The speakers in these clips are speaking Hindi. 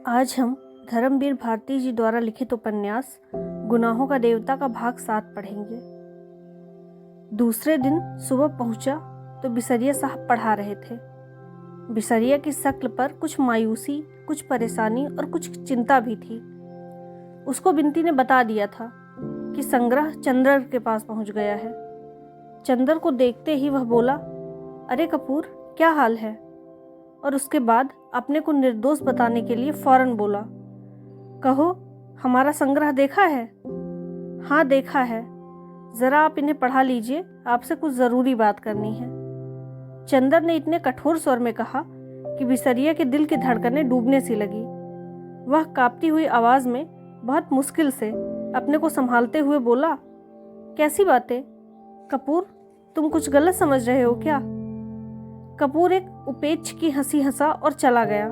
आज हम धर्मवीर भारती जी द्वारा लिखित उपन्यास गुनाहों का देवता का भाग 7 पढ़ेंगे। दूसरे दिन सुबह पहुंचा तो बिसरिया साहब पढ़ा रहे थे। बिसरिया की शक्ल पर कुछ मायूसी, कुछ परेशानी और कुछ चिंता भी थी। उसको बिनती ने बता दिया था कि संग्रह चंद्र के पास पहुंच गया है। चंद्र को देखते ही वह बोला, अरे कपूर, क्या हाल है? और उसके बाद अपने को निर्दोष बताने के लिए फौरन बोला, कहो, हमारा संग्रह देखा है? हाँ, देखा है। ज़रा आप इन्हें पढ़ा लीजिए, आपसे कुछ ज़रूरी बात करनी है। चंद्र ने इतने कठोर स्वर में कहा कि बिसरिया के दिल की धड़कनें डूबने सी लगी। वह कांपती हुई आवाज़ में बहुत मुश्किल से अपने को संभालते हुए बोला, कैसी बातें? कपूर, तुम कुछ गलत समझ रहे हो क्या? कपूर एक उपेक्ष की हंसी हंसा और चला गया।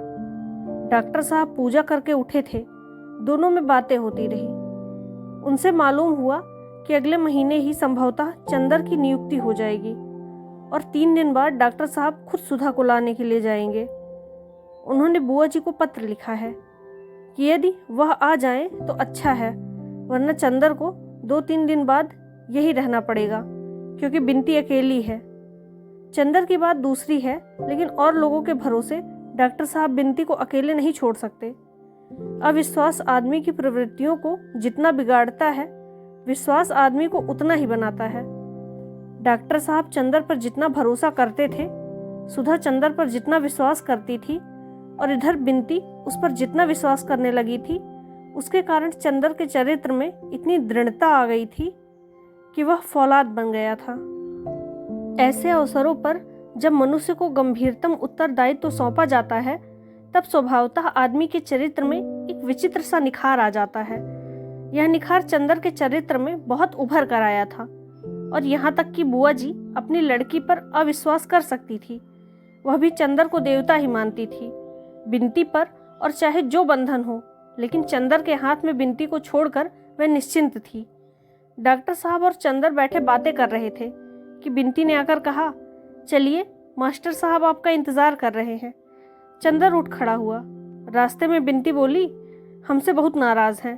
डॉक्टर साहब पूजा करके उठे थे। दोनों में बातें होती रही। उनसे मालूम हुआ कि अगले महीने ही संभवतः चंद्र की नियुक्ति हो जाएगी और 3 दिन बाद डॉक्टर साहब खुद सुधा को लाने के लिए जाएंगे। उन्होंने बुआ जी को पत्र लिखा है कि यदि वह आ जाएं तो अच्छा है, वरना चंद्र को 2-3 दिन बाद यही रहना पड़ेगा, क्योंकि बिनती अकेली है। चंद्र की बात दूसरी है, लेकिन और लोगों के भरोसे डॉक्टर साहब बिनती को अकेले नहीं छोड़ सकते। अविश्वास आदमी की प्रवृत्तियों को जितना बिगाड़ता है, विश्वास आदमी को उतना ही बनाता है। डॉक्टर साहब चंद्र पर जितना भरोसा करते थे, सुधा चंद्र पर जितना विश्वास करती थी, और इधर बिनती उस पर जितना विश्वास करने लगी थी, उसके कारण चंद्र के चरित्र में इतनी दृढ़ता आ गई थी कि वह फौलाद बन गया था। ऐसे अवसरों पर जब मनुष्य को गंभीरतम उत्तरदायित्व तो सौंपा जाता है, तब स्वभावतः आदमी के चरित्र में एक विचित्र सा निखार आ जाता है। यह निखार चंद्र के चरित्र में बहुत उभर कर आया था, और यहाँ तक कि बुआ जी अपनी लड़की पर अविश्वास कर सकती थी। वह भी चंद्र को देवता ही मानती थी, बिनती पर और चाहे जो बंधन हो, लेकिन चंद्र के हाथ में बिनती को छोड़कर वह निश्चिंत थी। डॉक्टर साहब और चंद्र बैठे बातें कर रहे थे कि बिनती ने आकर कहा, चलिए, मास्टर साहब आपका इंतज़ार कर रहे हैं। चंद्र उठ खड़ा हुआ। रास्ते में बिनती बोली, हमसे बहुत नाराज़ हैं,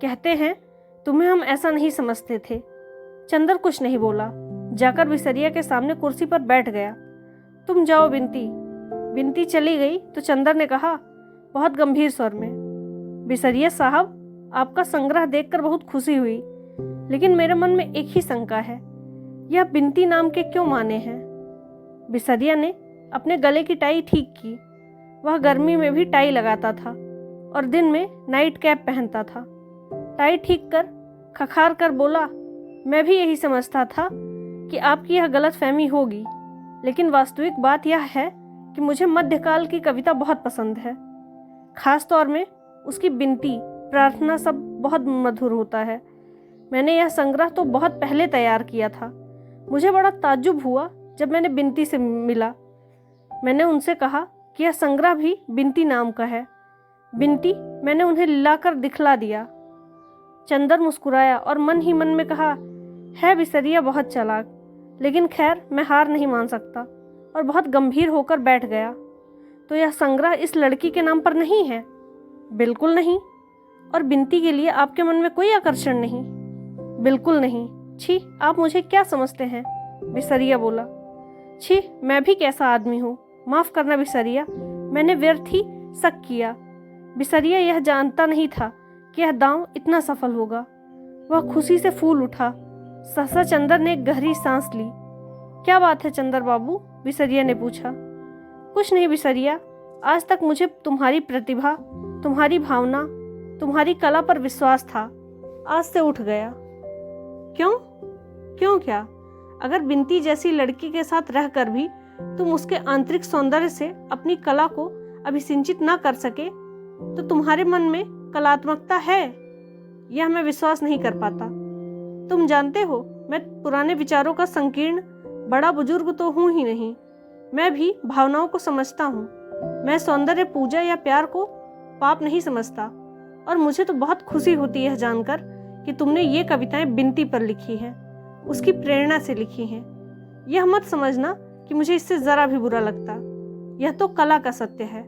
कहते हैं तुम्हें हम ऐसा नहीं समझते थे। चंद्र कुछ नहीं बोला, जाकर बिसरिया के सामने कुर्सी पर बैठ गया। तुम जाओ बिनती। बिनती चली गई तो चंद्र ने कहा बहुत गंभीर स्वर में, बिसरिया साहब, आपका संग्रह देखकर बहुत खुशी हुई, लेकिन मेरे मन में एक ही शंका है, यह बिनती नाम के क्यों माने हैं? बिसरिया ने अपने गले की टाई ठीक की। वह गर्मी में भी टाई लगाता था और दिन में नाइट कैप पहनता था। टाई ठीक कर खखार कर बोला, मैं भी यही समझता था कि आपकी यह गलतफहमी होगी, लेकिन वास्तविक बात यह है कि मुझे मध्यकाल की कविता बहुत पसंद है। खास तौर में उसकी बिनती, प्रार्थना सब बहुत मधुर होता है। मैंने यह संग्रह तो बहुत पहले तैयार किया था। मुझे बड़ा ताज्जुब हुआ जब मैंने बिनती से मिला। मैंने उनसे कहा कि यह संग्रह भी बिनती नाम का है। बिनती, मैंने उन्हें लाकर दिखला दिया। चंद्र मुस्कुराया और मन ही मन में कहा, है बिसरिया बहुत चालाक, लेकिन खैर मैं हार नहीं मान सकता, और बहुत गंभीर होकर बैठ गया। तो यह संग्रह इस लड़की के नाम पर नहीं है? बिल्कुल नहीं। और बिनती के लिए आपके मन में कोई आकर्षण नहीं? बिल्कुल नहीं। छी, आप मुझे क्या समझते हैं? बिसरिया बोला। छी, मैं भी कैसा आदमी हूँ, माफ़ करना बिसरिया, मैंने व्यर्थ ही शक किया। बिसरिया यह जानता नहीं था कि यह दांव इतना सफल होगा। वह खुशी से फूल उठा। सहसा चंद्र ने एक गहरी सांस ली। क्या बात है चंद्र बाबू? बिसरिया ने पूछा। कुछ नहीं बिसरिया, आज तक मुझे तुम्हारी प्रतिभा, तुम्हारी भावना, तुम्हारी कला पर विश्वास था, आज से उठ गया। क्यों? क्यों क्या? अगर बिनती जैसी लड़की के साथ रहकर भी तुम उसके आंतरिक सौंदर्य से अपनी कला को अभिसिंचित ना कर सके, तो तुम्हारे मन में कलात्मकता है, यह मैं विश्वास नहीं कर पाता। तुम जानते हो, मैं पुराने विचारों का संकीर्ण बड़ा बुजुर्ग तो हूँ ही नहीं, मैं भी भावनाओं को समझता हूँ। मैं सौंदर्य पूजा या प्यार को पाप नहीं समझता, और मुझे तो बहुत खुशी होती है जानकर कि तुमने ये कविताएं बिनती पर लिखी हैं, उसकी प्रेरणा से लिखी हैं। यह मत समझना कि मुझे इससे ज़रा भी बुरा लगता। यह तो कला का सत्य है।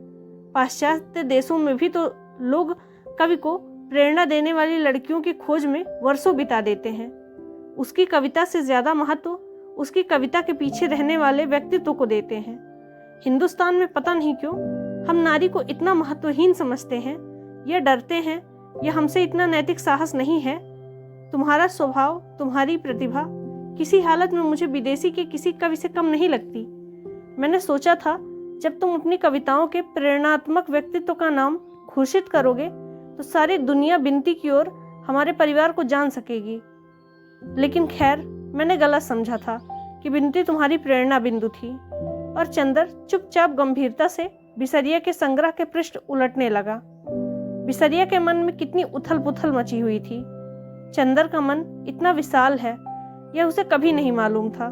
पाश्चात्य देशों में भी तो लोग कवि को प्रेरणा देने वाली लड़कियों की खोज में वर्षों बिता देते हैं। उसकी कविता से ज़्यादा महत्व उसकी कविता के पीछे रहने वाले व्यक्तित्व को देते हैं। हिंदुस्तान में पता नहीं क्यों हम नारी को इतना महत्वहीन समझते हैं या डरते हैं, या हमसे इतना नैतिक साहस नहीं है। तुम्हारा स्वभाव, तुम्हारी प्रतिभा किसी हालत में मुझे विदेशी के किसी कवि से कम नहीं लगती। मैंने सोचा था जब तुम अपनी कविताओं के प्रेरणात्मक व्यक्तित्व का नाम घोषित करोगे तो सारी दुनिया बिनती की ओर हमारे परिवार को जान सकेगी। लेकिन खैर, मैंने गलत समझा था कि बिनती तुम्हारी प्रेरणा बिंदु थी। और चंदर चुपचाप गंभीरता से बिसरिया के संग्रह के पृष्ठ उलटने लगा। बिसरिया के मन में कितनी उथल पुथल मची हुई थी। चंदर का मन इतना विशाल है, यह उसे कभी नहीं मालूम था।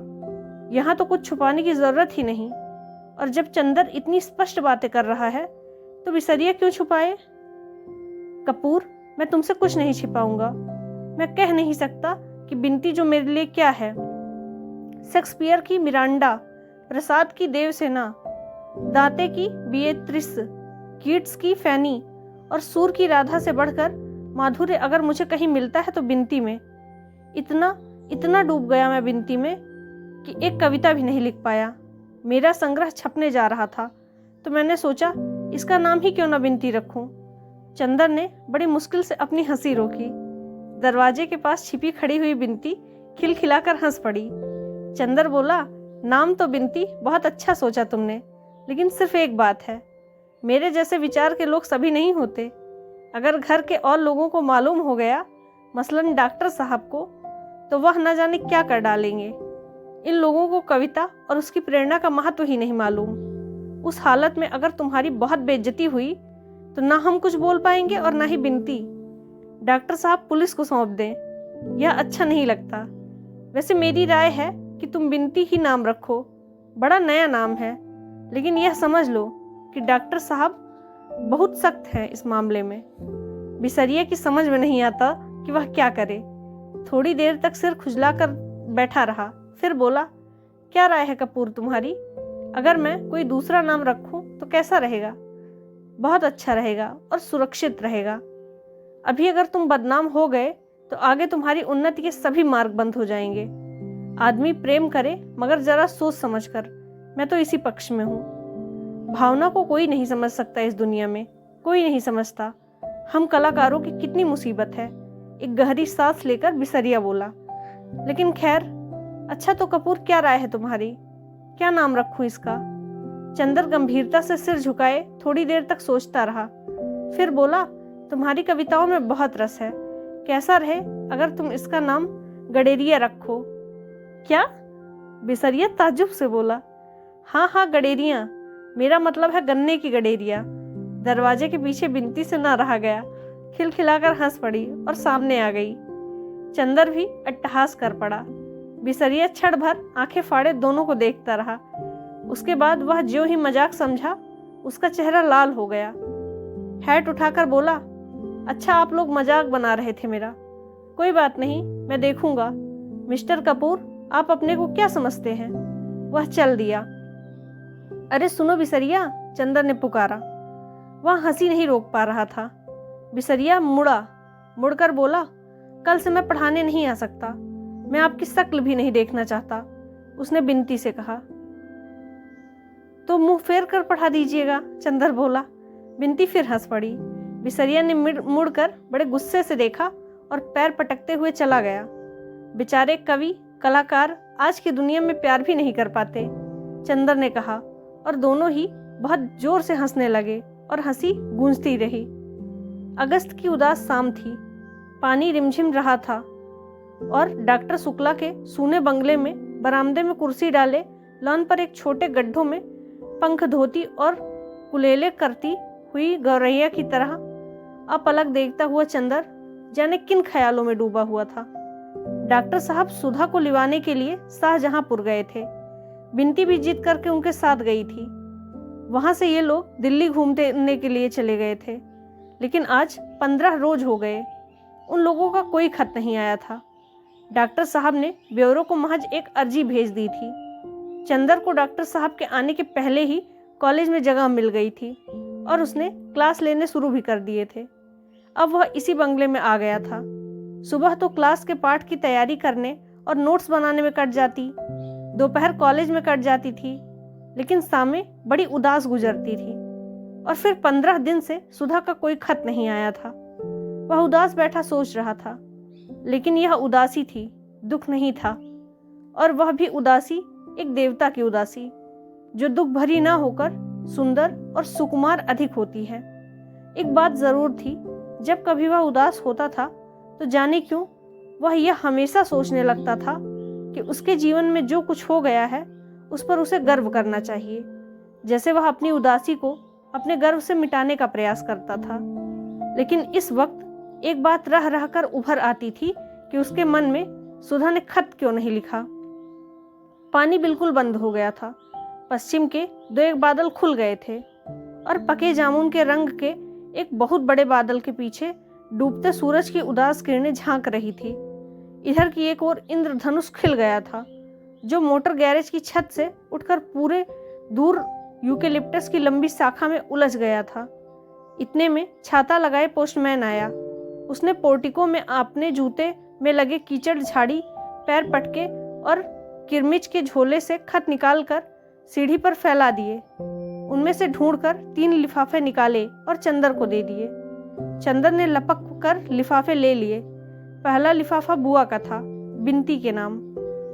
यहाँ तो कुछ छुपाने की जरूरत ही नहीं। और जब चंदर इतनी स्पष्ट बातें कर रहा है तो बिसरिया क्यों छुपाए? कपूर, मैं तुमसे कुछ नहीं छिपाऊंगा। मैं कह नहीं सकता कि बिनती जो मेरे लिए क्या है। शेक्सपियर की मिरांडा, प्रसाद की देवसेना, दांते की बिएत्रिस, कीट्स की फैनी और सूर की राधा से बढ़कर माधुर्य अगर मुझे कहीं मिलता है तो बिनती में। इतना डूब गया मैं बिनती में कि एक कविता भी नहीं लिख पाया। मेरा संग्रह छपने जा रहा था तो मैंने सोचा इसका नाम ही क्यों ना बिनती रखूं। चंदर ने बड़ी मुश्किल से अपनी हंसी रोकी। दरवाजे के पास छिपी खड़ी हुई बिनती खिलखिलाकर हंस पड़ी। चंदर बोला, नाम तो बिनती बहुत अच्छा सोचा तुमने, लेकिन सिर्फ एक बात है, मेरे जैसे विचार के लोग सभी नहीं होते। अगर घर के और लोगों को मालूम हो गया, मसलन डॉक्टर साहब को, तो वह न जाने क्या कर डालेंगे। इन लोगों को कविता और उसकी प्रेरणा का महत्व ही नहीं मालूम। उस हालत में अगर तुम्हारी बहुत बेइज्जती हुई तो ना हम कुछ बोल पाएंगे और ना ही बिनती। डॉक्टर साहब पुलिस को सौंप दें, यह अच्छा नहीं लगता। वैसे मेरी राय है कि तुम बिनती ही नाम रखो। बड़ा नया नाम है, लेकिन यह समझ लो कि डॉक्टर साहब बहुत सख्त हैं इस मामले में। बिसरिया की समझ में नहीं आता कि वह क्या करे। थोड़ी देर तक सिर खुजलाकर बैठा रहा, फिर बोला, क्या राय है कपूर तुम्हारी? अगर मैं कोई दूसरा नाम रखूं तो कैसा रहेगा? बहुत अच्छा रहेगा और सुरक्षित रहेगा। अभी अगर तुम बदनाम हो गए तो आगे तुम्हारी उन्नति के सभी मार्ग बंद हो जाएंगे। आदमी प्रेम करे मगर जरा सोच समझ कर। मैं तो इसी पक्ष में हूँ। भावना को कोई नहीं समझ सकता इस दुनिया में, कोई नहीं समझता। हम कलाकारों की कितनी मुसीबत है। एक गहरी सांस लेकर बिसरिया बोला, लेकिन खैर, अच्छा तो कपूर, क्या राय है तुम्हारी? क्या नाम रखूं इसका? चंदर गंभीरता से सिर झुकाए थोड़ी देर तक सोचता रहा, फिर बोला, तुम्हारी कविताओं में बहुत रस है। कैसा रहे अगर तुम इसका नाम गडेरिया रखो? क्या? बिसरिया ताज्जुब से बोला, हाँ, गडेरिया। मेरा मतलब है गन्ने की गडेरिया। दरवाजे के पीछे बिनती से ना रहा गया, खिलखिलाकर हंस पड़ी और सामने आ गई। चंदर भी अट्टहास कर पड़ा। बिसरिया क्षण भर आंखें फाड़े दोनों को देखता रहा। उसके बाद वह ज्यों ही मजाक समझा, उसका चेहरा लाल हो गया। हैट उठाकर बोला, अच्छा, आप लोग मजाक बना रहे थे मेरा। कोई बात नहीं, मैं देखूंगा। मिस्टर कपूर, आप अपने को क्या समझते हैं? वह चल दिया। अरे सुनो बिसरिया, चंदर ने पुकारा। वह हंसी नहीं रोक पा रहा था। बिसरिया मुड़कर बोला, कल से मैं पढ़ाने नहीं आ सकता। मैं आपकी शक्ल भी नहीं देखना चाहता। उसने बिनती से कहा। तो मुंह फेर कर पढ़ा दीजिएगा, चंदर बोला। बिनती फिर हंस पड़ी। बिसरिया ने मुड़कर बड़े गुस्से से देखा और पैर पटकते हुए चला गया। बेचारे कवि, कलाकार आज की दुनिया में प्यार भी नहीं कर पाते, चंदर ने कहा, और दोनों ही बहुत जोर से हंसने लगे और हंसी गूंजती रही। अगस्त की उदास शाम थी। पानी रिमझिम रहा था और डॉक्टर शुक्ला के सूने बंगले में बरामदे में कुर्सी डाले लॉन पर एक छोटे गड्ढों में पंख धोती और कुलेले करती हुई गौरैया की तरह अपलक देखता हुआ चंदर जाने किन ख्यालों में डूबा हुआ था। डॉक्टर साहब सुधा को लिवाने के लिए शाहजहांपुर गए थे। बिनती भी जिद करके उनके साथ गई थी। वहां से ये लोग दिल्ली घूमने के लिए चले गए थे, लेकिन आज 15 रोज हो गए, उन लोगों का कोई खत नहीं आया था। डॉक्टर साहब ने ब्यूरो को महज एक अर्जी भेज दी थी। चंदर को डॉक्टर साहब के आने के पहले ही कॉलेज में जगह मिल गई थी और उसने क्लास लेने शुरू भी कर दिए थे। अब वह इसी बंगले में आ गया था। सुबह तो क्लास के पाठ की तैयारी करने और नोट्स बनाने में कट जाती, दोपहर कॉलेज में कट जाती थी, लेकिन शामें बड़ी उदास गुजरती थी। और फिर 15 दिन से सुधा का कोई खत नहीं आया था। वह उदास बैठा सोच रहा था, लेकिन यह उदासी थी, दुख नहीं था। और वह भी उदासी एक देवता की उदासी, जो दुख भरी ना होकर सुंदर और सुकुमार अधिक होती है। एक बात जरूर थी, जब कभी वह उदास होता था तो जाने क्यों वह यह हमेशा सोचने लगता था कि उसके जीवन में जो कुछ हो गया है उस पर उसे गर्व करना चाहिए, जैसे वह अपनी उदासी को अपने गर्व से मिटाने का प्रयास करता था। लेकिन इस वक्त एक बात रह रहकर उभर आती थी कि उसके मन में सुधा ने खत क्यों नहीं लिखा। पानी बिल्कुल बंद हो गया था। पश्चिम के 2-1 बादल खुल गए थे और पके जामुन के रंग के एक बहुत बड़े बादल के पीछे डूबते सूरज की उदास किरणें झांक रही थी। इधर की एक ओर इंद्रधनुष खिल गया था, जो मोटर गैरेज की छत से उठकर पूरे दूर यूकेलिप्टस की लंबी शाखा में उलझ गया था। इतने में छाता लगाए पोस्टमैन आया। उसने पोर्टिको में अपने जूते में लगे कीचड़ झाड़ी, पैर पटके और किरमिच के झोले से खत निकालकर सीढ़ी पर फैला दिए। उनमें से ढूंढकर 3 लिफाफे निकाले और चंदर को दे दिए। चंदर ने लपक कर लिफाफे ले लिए। पहला लिफाफा बुआ का था, बिनती के नाम।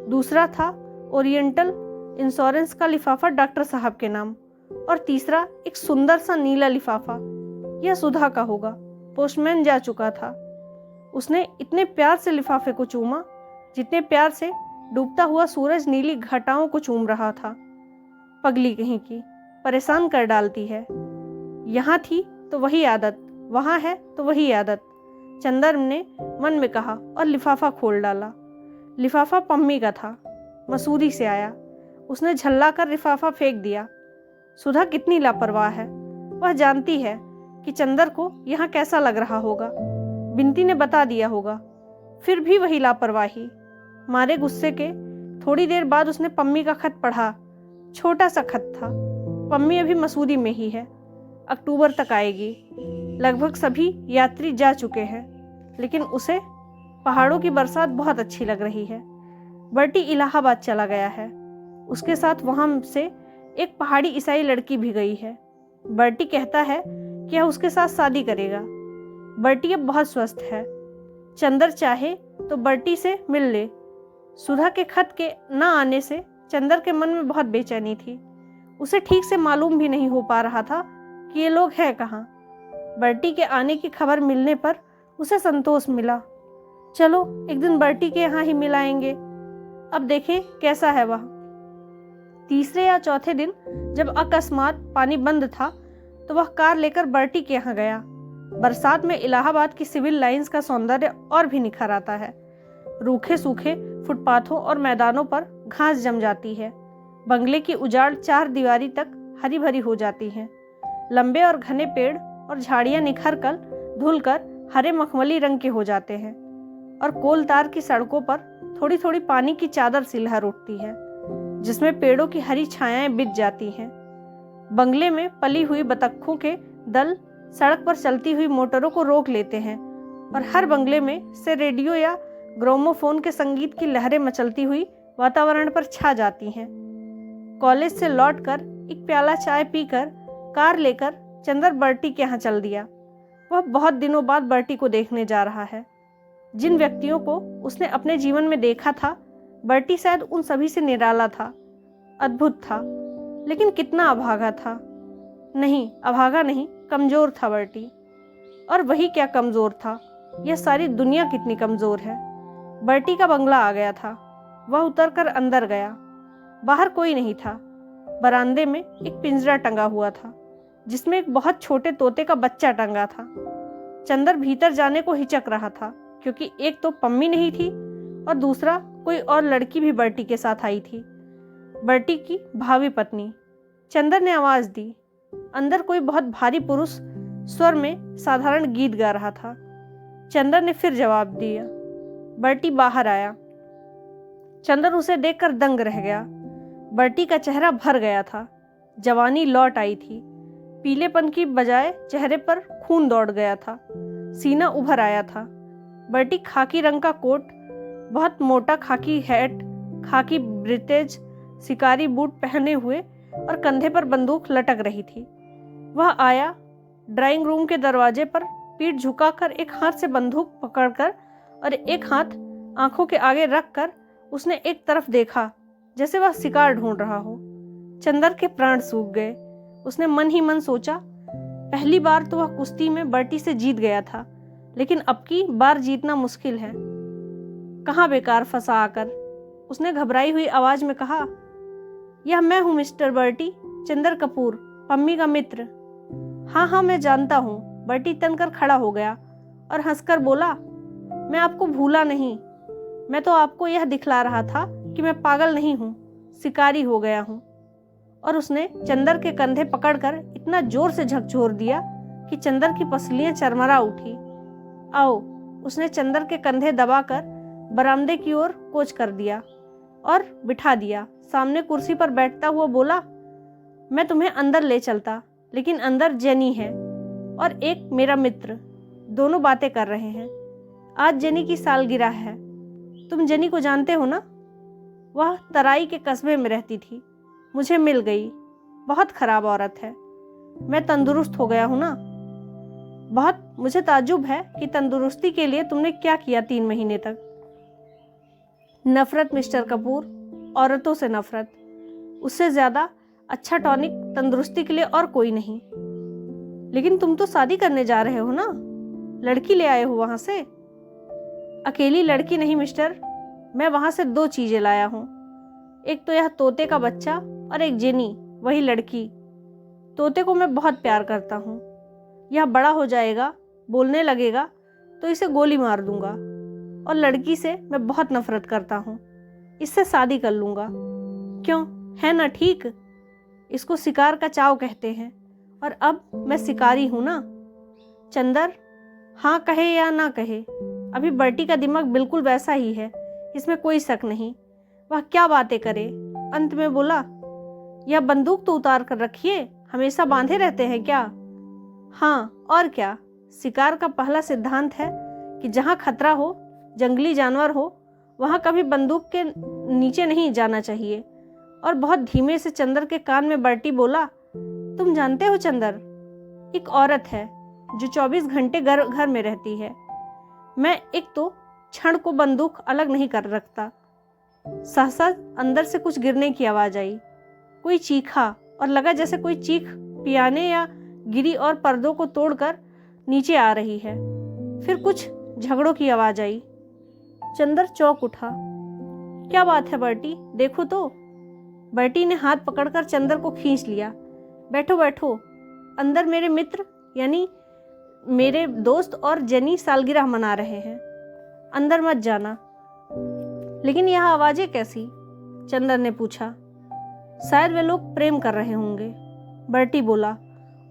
दूसरा था ओरिएंटल इंश्योरेंस का लिफाफा, डॉक्टर साहब के नाम। और तीसरा एक सुंदर सा नीला लिफाफा, यह सुधा का होगा। पोस्टमैन जा चुका था। उसने इतने प्यार से लिफाफे को चूमा जितने प्यार से डूबता हुआ सूरज नीली घटाओं को चूम रहा था। पगली कहीं की, परेशान कर डालती है। यहाँ थी तो वही आदत, वहाँ है तो वही आदत, चंदर ने मन में कहा और लिफाफा खोल डाला। लिफाफा पम्मी का था, मसूरी से आया। उसने झल्ला कर लिफाफा फेंक दिया। सुधा कितनी लापरवाह है। वह जानती है कि चंदर को यहाँ कैसा लग रहा होगा। बिनती ने बता दिया होगा, फिर भी वही लापरवाही। मारे गुस्से के थोड़ी देर बाद उसने पम्मी का खत पढ़ा। छोटा सा खत था। पम्मी अभी मसूरी में ही है, अक्टूबर तक आएगी। लगभग सभी यात्री जा चुके हैं, लेकिन उसे पहाड़ों की बरसात बहुत अच्छी लग रही है। बर्टी इलाहाबाद चला गया है। उसके साथ वहाँ से एक पहाड़ी ईसाई लड़की भी गई है। बर्टी कहता है कि वह उसके साथ शादी करेगा। बर्टी अब बहुत स्वस्थ है। चंदर चाहे तो बर्टी से मिल ले। सुधा के खत के न आने से चंदर के मन में बहुत बेचैनी थी। उसे ठीक से मालूम भी नहीं हो पा रहा था कि ये लोग हैं कहाँ। बर्टी के आने की खबर मिलने पर उसे संतोष मिला। चलो एक दिन बर्टी के यहाँ ही मिलाएंगे, अब देखें कैसा है वह। तीसरे या चौथे दिन जब अकस्मात पानी बंद था तो वह कार लेकर बर्टी के यहाँ गया। बरसात में इलाहाबाद की सिविल लाइंस का सौंदर्य और भी निखर आता है। रूखे सूखे फुटपाथों और मैदानों पर घास जम जाती है। बंगले की उजाड़ 4 दीवारी तक हरी भरी हो जाती है। लंबे और घने पेड़ और झाड़ियां निखर कर धुलकर हरे मखमली रंग के हो जाते हैं और कोलतार की सड़कों पर थोड़ी थोड़ी पानी की चादर सी लहर उठती है, जिसमें पेड़ों की हरी छायाएं बिछ जाती हैं। बंगले में पली हुई बतखों के दल सड़क पर चलती हुई मोटरों को रोक लेते हैं और हर बंगले में से रेडियो या ग्रामोफोन के संगीत की लहरें मचलती हुई वातावरण पर छा जाती हैं। कॉलेज से लौटकर एक प्याला चाय पीकर कार लेकर चंदर बर्टी के यहाँ चल दिया। वह बहुत दिनों बाद बर्टी को देखने जा रहा है। जिन व्यक्तियों को उसने अपने जीवन में देखा था, बर्टी शायद उन सभी से निराला था, अद्भुत था, लेकिन कितना अभागा था। नहीं, अभागा नहीं, कमजोर था बर्टी। और वही क्या कमजोर था, यह सारी दुनिया कितनी कमजोर है। बर्टी का बंगला आ गया था। वह उतरकर अंदर गया। बाहर कोई नहीं था। बरामदे में एक पिंजरा टंगा हुआ था, जिसमें एक बहुत छोटे तोते का बच्चा टंगा था। चंदर भीतर जाने को हिचक रहा था, क्योंकि एक तो पम्मी नहीं थी और दूसरा कोई और लड़की भी बर्टी के साथ आई थी, बर्टी की भावी पत्नी। चंदर ने आवाज दी। अंदर कोई बहुत भारी पुरुष स्वर में साधारण गीत गा रहा था। चंदर ने फिर जवाब दिया। बर्टी बाहर आया। चंदर उसे देखकर दंग रह गया। बर्टी का चेहरा भर गया था। जवानी लौट आई थी। पीलेपन की बजाय चेहरे पर खून दौड़ गया था, सीना उभर आया था। बर्टी खाकी रंग का कोट, बहुत मोटा खाकी हैट, खाकी ब्रितेज, शिकारी बूट पहने हुए और कंधे पर बंदूक लटक रही थी। वह आया, ड्राइंग रूम के दरवाजे पर पीठ झुकाकर एक हाथ से बंदूक पकड़कर और एक हाथ आंखों के आगे रखकर उसने एक तरफ देखा, जैसे वह शिकार ढूंढ रहा हो। चंदर के प्राण सूख गए। उसने मन ही मन सोचा, पहली बार तो वह कुश्ती में बर्टी से जीत गया था, लेकिन अब की बार जीतना मुश्किल है। कहाँ बेकार फंसा आकर। उसने घबराई हुई आवाज में कहा, यह मैं हूँ मिस्टर बर्टी, चंदर कपूर, पम्मी का मित्र। हाँ हाँ मैं जानता हूँ। बर्टी तनकर खड़ा हो गया और हंसकर बोला, मैं आपको भूला नहीं। मैं तो आपको यह दिखला रहा था कि मैं पागल नहीं हूँ, शिकारी हो गया हूँ। और उसने चंदर के कंधे पकड़कर इतना जोर से झकझोर दिया कि चंदर की पसलियां चरमरा उठी। आओ, उसने चंदर के कंधे दबाकर बरामदे की ओर कोच कर दिया और बिठा दिया। सामने कुर्सी पर बैठता हुआ बोला, मैं तुम्हें अंदर ले चलता, लेकिन अंदर जेनी है और एक मेरा मित्र, दोनों बातें कर रहे हैं। आज जेनी की सालगिरह है। तुम जेनी को जानते हो ना? वह तराई के कस्बे में रहती थी, मुझे मिल गई। बहुत खराब औरत है। मैं तंदुरुस्त हो गया हूं ना। बहुत मुझे ताज्जुब है कि तंदुरुस्ती के लिए तुमने क्या किया 3 महीने तक। नफरत मिस्टर कपूर, औरतों से नफरत। उससे ज्यादा अच्छा टॉनिक तंदुरुस्ती के लिए और कोई नहीं। लेकिन तुम तो शादी करने जा रहे हो ना? लड़की ले आए हो वहां से? अकेली लड़की नहीं मिस्टर, मैं वहां से 2 चीजें लाया हूं। एक तो यह तोते का बच्चा और एक जेनी, वही लड़की। तोते को मैं बहुत प्यार करता हूँ। यह बड़ा हो जाएगा, बोलने लगेगा तो इसे गोली मार दूंगा। और लड़की से मैं बहुत नफरत करता हूँ, इससे शादी कर लूंगा। क्यों, है ना ठीक? इसको शिकार का चाव कहते हैं और अब मैं शिकारी हूं ना। चंदर हाँ कहे या ना कहे, अभी बर्टी का दिमाग बिल्कुल वैसा ही है, इसमें कोई शक नहीं। वह क्या बातें करे। अंत में बोला, यह बंदूक तो उतार कर रखिए, हमेशा बांधे रहते हैं क्या? हाँ और क्या। शिकार का पहला सिद्धांत है कि जहाँ खतरा हो, जंगली जानवर हो, वहाँ कभी बंदूक के नीचे नहीं जाना चाहिए। और बहुत धीमे से चंदर के कान में बर्टी बोला, तुम जानते हो चंदर, एक औरत है जो 24 घंटे घर में रहती है। मैं एक तो क्षण को बंदूक अलग नहीं कर रखता। सहसा अंदर से कुछ गिरने की आवाज आई। कोई चीखा और लगा जैसे कोई चीख पियाने या गिरी और पर्दों को तोड़कर नीचे आ रही है। फिर कुछ झगड़ों की आवाज आई। चंदर चौंक उठा। क्या बात है बर्टी, देखो तो। बर्टी ने हाथ पकड़कर चंदर को खींच लिया। बैठो बैठो, अंदर मेरे मित्र यानी मेरे दोस्त और जेनी सालगिरह मना रहे हैं, अंदर मत जाना। लेकिन यह आवाजें कैसी? चंदर ने पूछा। शायद वे लोग प्रेम कर रहे होंगे, बर्टी बोला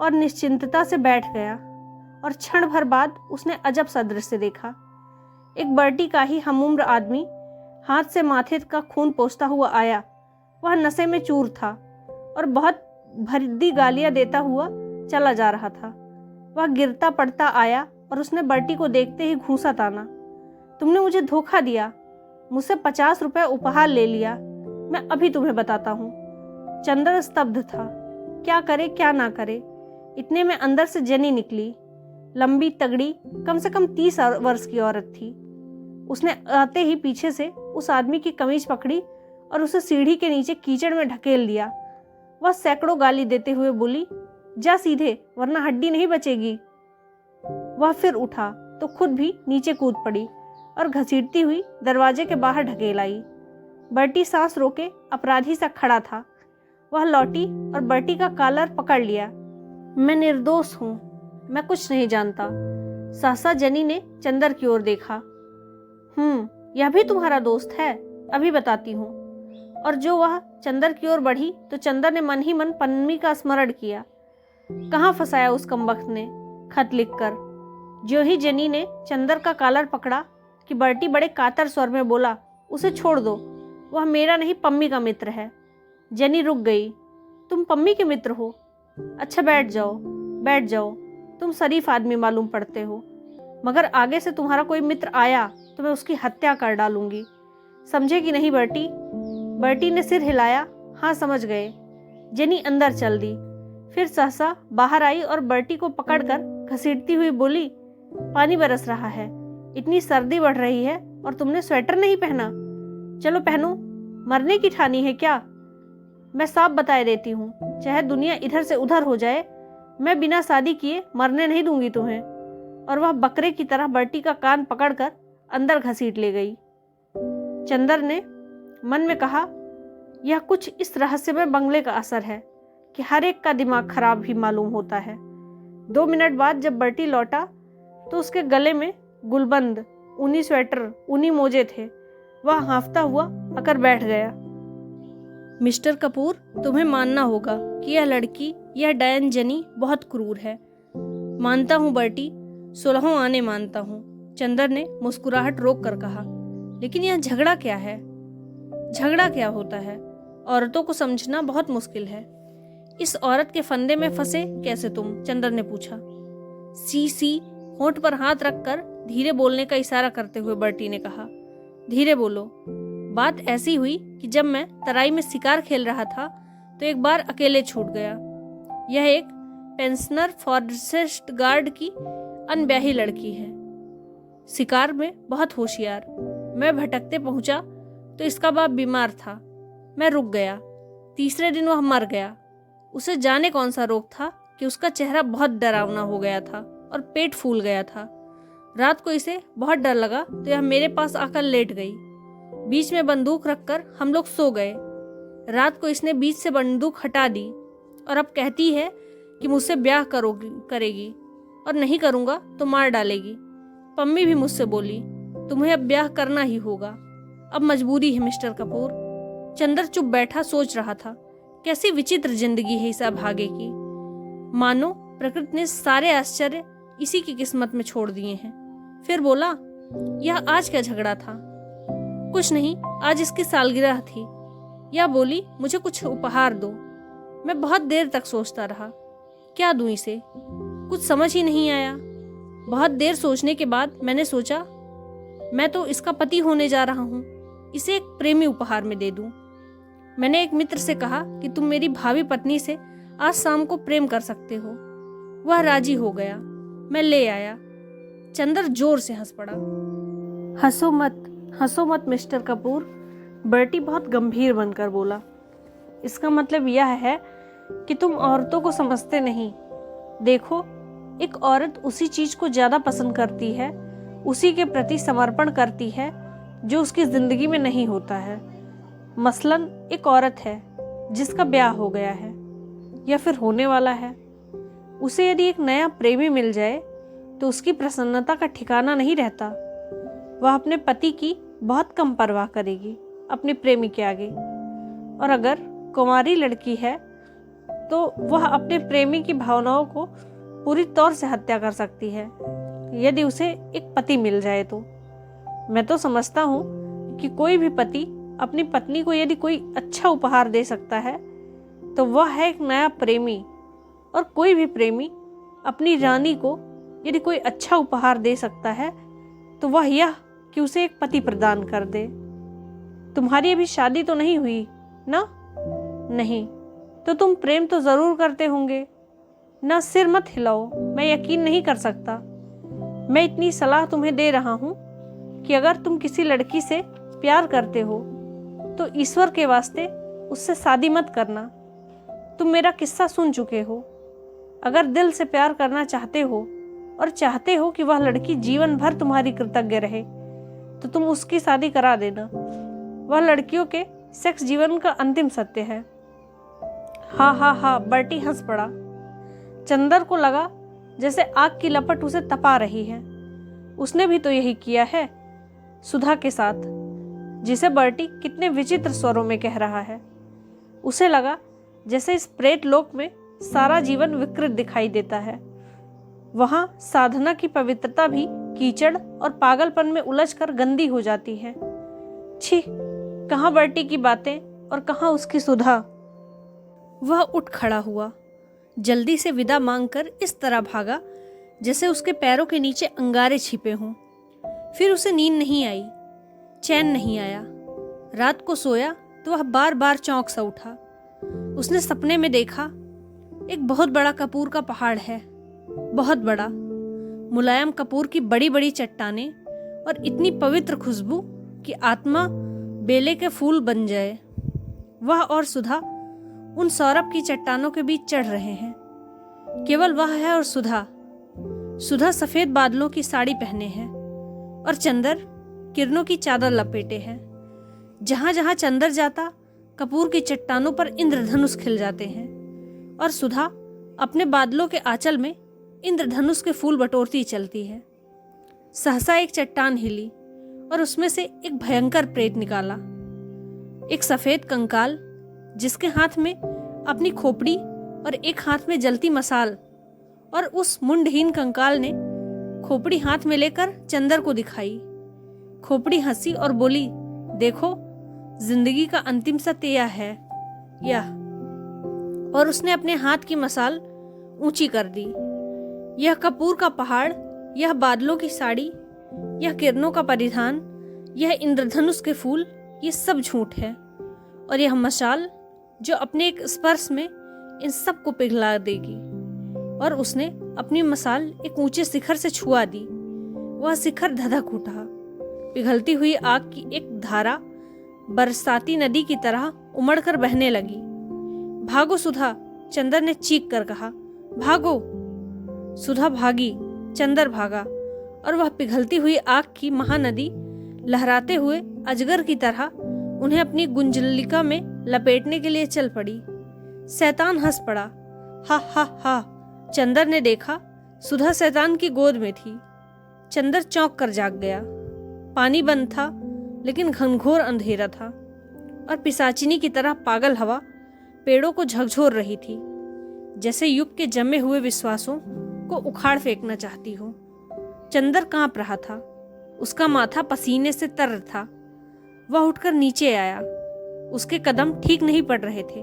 और निश्चिंतता से बैठ गया। और क्षण भर बाद उसने अजब सा दृश्य देखा। एक बर्टी का ही हमउम्र आदमी हाथ से माथे का खून पोंछता हुआ आया। वह नशे में चूर था और बहुत भद्दी गालियां देता हुआ चला जा रहा था। वह गिरता पड़ता आया और उसने बर्टी को देखते ही घूंसा ताना। तुमने मुझे धोखा दिया, मुझसे 50 रुपए उपहार ले लिया, मैं अभी तुम्हें बताता हूँ। चंदर स्तब्ध था, क्या करे क्या ना करे। इतने में अंदर से जेनी निकली, लंबी तगड़ी, कम से कम 30 वर्ष की औरत थी। उसने आते ही पीछे से उस आदमी की कमीज पकड़ी और उसे सीढ़ी के नीचे कीचड़ में ढकेल दिया। वह सैकड़ों गाली देते हुए बोली, जा सीधे वरना हड्डी नहीं बचेगी। वह फिर उठा तो खुद भी नीचे कूद पड़ी और घसीटती हुई दरवाजे के बाहर ढकेल आई। बर्टी सांस रोके अपराधी सा खड़ा था। वह लौटी और बर्टी का कॉलर पकड़ लिया। मैं निर्दोष हूँ, मैं कुछ नहीं जानता। सहसा जेनी ने चंदर की ओर देखा। यह भी तुम्हारा दोस्त है? अभी बताती हूँ। और जो वह चंदर की ओर बढ़ी तो चंदर ने मन ही मन पन्नी का स्मरण किया। कहाँ फंसाया उस कमबख्त ने खत लिखकर। जो ही जेनी ने चंदर का कॉलर पकड़ा कि बर्टी बड़े कातर स्वर में बोला, उसे छोड़ दो, वह मेरा नहीं पम्मी का मित्र है। जेनी रुक गई। तुम पम्मी के मित्र हो? अच्छा बैठ जाओ, बैठ जाओ, तुम शरीफ आदमी मालूम पड़ते हो, मगर आगे से तुम्हारा कोई मित्र आया तो मैं उसकी हत्या कर डालूंगी। समझे कि नहीं बर्टी? बर्टी ने सिर हिलाया। हाँ समझ गए। जेनी अंदर चल दी, फिर सहसा बाहर आई और बर्टी को पकड़कर घसीटती हुई बोली, पानी बरस रहा है, इतनी सर्दी बढ़ रही है और तुमने स्वेटर नहीं पहना। चलो पहनो, मरने की ठानी है क्या? मैं साफ बताए देती हूँ, चाहे दुनिया इधर से उधर हो जाए, मैं बिना शादी किए मरने नहीं दूंगी तुम्हें। और वह बकरे की तरह बर्टी का कान पकड़कर अंदर घसीट ले गई। चंदर ने मन में कहा, यह कुछ इस रहस्यमय बंगले का असर है कि हर एक का दिमाग खराब भी मालूम होता है। 2 मिनट बाद जब बर्टी लौटा तो उसके गले में गुलबंद, ऊनी स्वेटर, ऊनी मोजे थे। वह हांफता हुआ आकर बैठ गया। मिस्टर कपूर, तुम्हें मानना होगा कि यह लड़की, यह डायन जेनी बहुत क्रूर है। मानता हूँ बर्टी, 16 आने मानता हूँ, चंदर ने मुस्कुराहट रोक कर कहा। लेकिन यह झगड़ा क्या है? झगड़ा क्या होता है? औरतों को समझना बहुत मुश्किल है। इस औरत के फंदे में फंसे कैसे तुम? चंदर ने पूछा। सी होंठ पर हाथ रखकर धीरे बोलने का इशारा करते हुए बर्टी ने कहा, धीरे बोलो। बात ऐसी हुई कि जब मैं तराई में शिकार खेल रहा था तो एक बार अकेले छूट गया। यह एक पेंशनर फॉरेस्ट गार्ड की अनब्याही लड़की है, शिकार में बहुत होशियार। मैं भटकते पहुंचा तो इसका बाप बीमार था। मैं रुक गया। तीसरे दिन वह मर गया। उसे जाने कौन सा रोग था कि उसका चेहरा बहुत डरावना हो गया था और पेट फूल गया था। रात को इसे बहुत डर लगा तो यह मेरे पास आकर लेट गई। बीच में बंदूक रखकर हम लोग सो गए। रात को इसने बीच से बंदूक हटा दी और अब कहती है कि मुझसे ब्याह करेगी और नहीं करूँगा तो मार डालेगी। पम्मी भी मुझसे बोली, तुम्हें अब ब्याह करना ही होगा, अब मजबूरी है मिस्टर कपूर। चंदर चुप बैठा सोच रहा था, कैसी विचित्र जिंदगी है इस अभागे की। मानो प्रकृति ने सारे आश्चर्य इसी की किस्मत में छोड़ दिए हैं। फिर बोला, यह आज क्या झगड़ा था? कुछ नहीं, आज इसकी सालगिरह थी। यह बोली, मुझे कुछ उपहार दो। मैं बहुत देर तक सोचता रहा, क्या दूं इसे? कुछ समझ ही नहीं आया। बहुत देर सोचने के बाद मैंने सोचा, मैं तो इसका पति होने जा रहा हूँ, इसे एक प्रेमी उपहार में दे दूं। मैंने एक मित्र से कहा कि तुम मेरी भावी पत्नी से आज शाम को प्रेम कर सकते हो। वह राजी हो गया। मैं ले आया। चंदर जोर से हंस पड़ा। हंसो मत मिस्टर कपूर, बर्टी बहुत गंभीर बनकर बोला। इसका मतलब यह है कि तुम औरतों को समझते नहीं। देखो, एक औरत उसी चीज को ज्यादा पसंद करती है, उसी के प्रति समर्पण करती है जो उसकी जिंदगी में नहीं होता है। मसलन एक औरत है जिसका ब्याह हो गया है या फिर होने वाला है। उसे यदि एक नया प्रेमी मिल जाए तो उसकी प्रसन्नता का ठिकाना नहीं रहता। वह अपने पति की बहुत कम परवाह करेगी अपने प्रेमी के आगे। और अगर कुंवारी लड़की है तो वह अपने प्रेमी की भावनाओं को पूरी तौर से हत्या कर सकती है यदि उसे एक पति मिल जाए तो। मैं तो समझता हूँ कि कोई भी पति अपनी पत्नी को यदि कोई अच्छा उपहार दे सकता है तो वह है एक नया प्रेमी। और कोई भी प्रेमी अपनी रानी को यदि कोई अच्छा उपहार दे सकता है तो वह यह कि उसे एक पति प्रदान कर दे। तुम्हारी अभी शादी तो नहीं हुई ना? नहीं, तो तुम प्रेम तो जरूर करते होंगे ना? सिर मत हिलाओ, मैं यकीन नहीं कर सकता। मैं इतनी सलाह तुम्हें दे रहा हूँ कि अगर तुम किसी लड़की से प्यार करते हो तो ईश्वर के वास्ते उससे शादी मत करना। तुम मेरा किस्सा सुन चुके हो। अगर दिल से प्यार करना चाहते हो और चाहते हो कि वह लड़की जीवन भर तुम्हारी कृतज्ञ रहे तो तुम उसकी शादी करा देना। वह लड़कियों के सेक्स जीवन का अंतिम सत्य है। हा, बर्टी हंस पड़ा। चंदर को लगा जैसे आग की लपट उसे तपा रही है। उसने भी तो यही किया है सुधा के साथ, जिसे बर्टी कितने विचित्र स्वरों में कह रहा है। उसे लगा जैसे इस प्रेत लोक में सारा जीवन विकृत दिखाई देता है। वहां साधना की पवित्रता भी कीचड़ और पागलपन में उलझकर गंदी हो जाती है। छी, कहाँ बर्टी की बातें और कहाँ उसकी सुधा। वह उठ खड़ा हुआ। जल्दी से विदा मांगकर इस तरह भागा जैसे उसके पैरों के नीचे अंगारे छिपे हों। फिर उसे नींद नहीं आई, चैन नहीं आया। रात को सोया तो वह बार बार चौंक सा उठा। उसने सपने में देखा एक बहुत बड़ा कपूर का पहाड़ है, बहुत बड़ा, मुलायम कपूर की बड़ी बड़ी चट्टानें और इतनी पवित्र खुशबू कि आत्मा बेले के फूल बन जाए। वह और सुधा उन सौरभ की चट्टानों के बीच चढ़ रहे हैं। केवल वह है और सुधा। सुधा सफेद बादलों की साड़ी पहने हैं और चंदर किरणों की चादर लपेटे हैं। जहां जहां चंदर जाता कपूर की चट्टानों पर इंद्रधनुष खिल जाते हैं और सुधा अपने बादलों के आंचल में इंद्रधनुष के फूल बटोरती चलती है। सहसा एक चट्टान हिली और उसमें से एक भयंकर प्रेत निकाला, एक सफेद कंकाल जिसके हाथ में अपनी खोपड़ी और एक हाथ में जलती मसाल। और उस मुंडहीन कंकाल ने खोपड़ी हाथ में लेकर चंदर को दिखाई। खोपड़ी हंसी और बोली, देखो जिंदगी का अंतिम सत्य यह है, यह। और उसने अपने हाथ की मसाल ऊंची कर दी। यह कपूर का पहाड़, यह बादलों की साड़ी, यह किरणों का परिधान, यह इंद्रधनुष के फूल, ये सब झूठ है। और यह मशाल जो अपने एक स्पर्श में इन सब को पिघला देगी। और उसने अपनी मसाल एक ऊंचे शिखर से छुआ दी। वह शिखर धधक उठा। पिघलती हुई आग की एक धारा बरसाती नदी की तरह उमड़कर बहने लगी। भागो सुधा, चंदर ने चीख कर कहा, भागो। सुधा भागी, चंदर भागा और वह पिघलती हुई आग की महानदी लहराते हुए अजगर की तरह उन्हें अपनी गुंजलिका में लपेटने के लिए चल पड़ी। शैतान हंस पड़ा, हा हा हा। चंदर ने देखा सुधा शैतान की गोद में थी। चंदर चौंक कर जाग गया। पानी बंद था लेकिन घनघोर अंधेरा था और पिशाचिनी की तरह पागल हवा पेड़ों को झकझोर रही थी, जैसे युग के जमे हुए विश्वासों को उखाड़ फेंकना चाहती हो। चंदर कांप रहा था, उसका माथा पसीने से तर था। वह उठकर नीचे आया। उसके कदम ठीक नहीं पड़ रहे थे।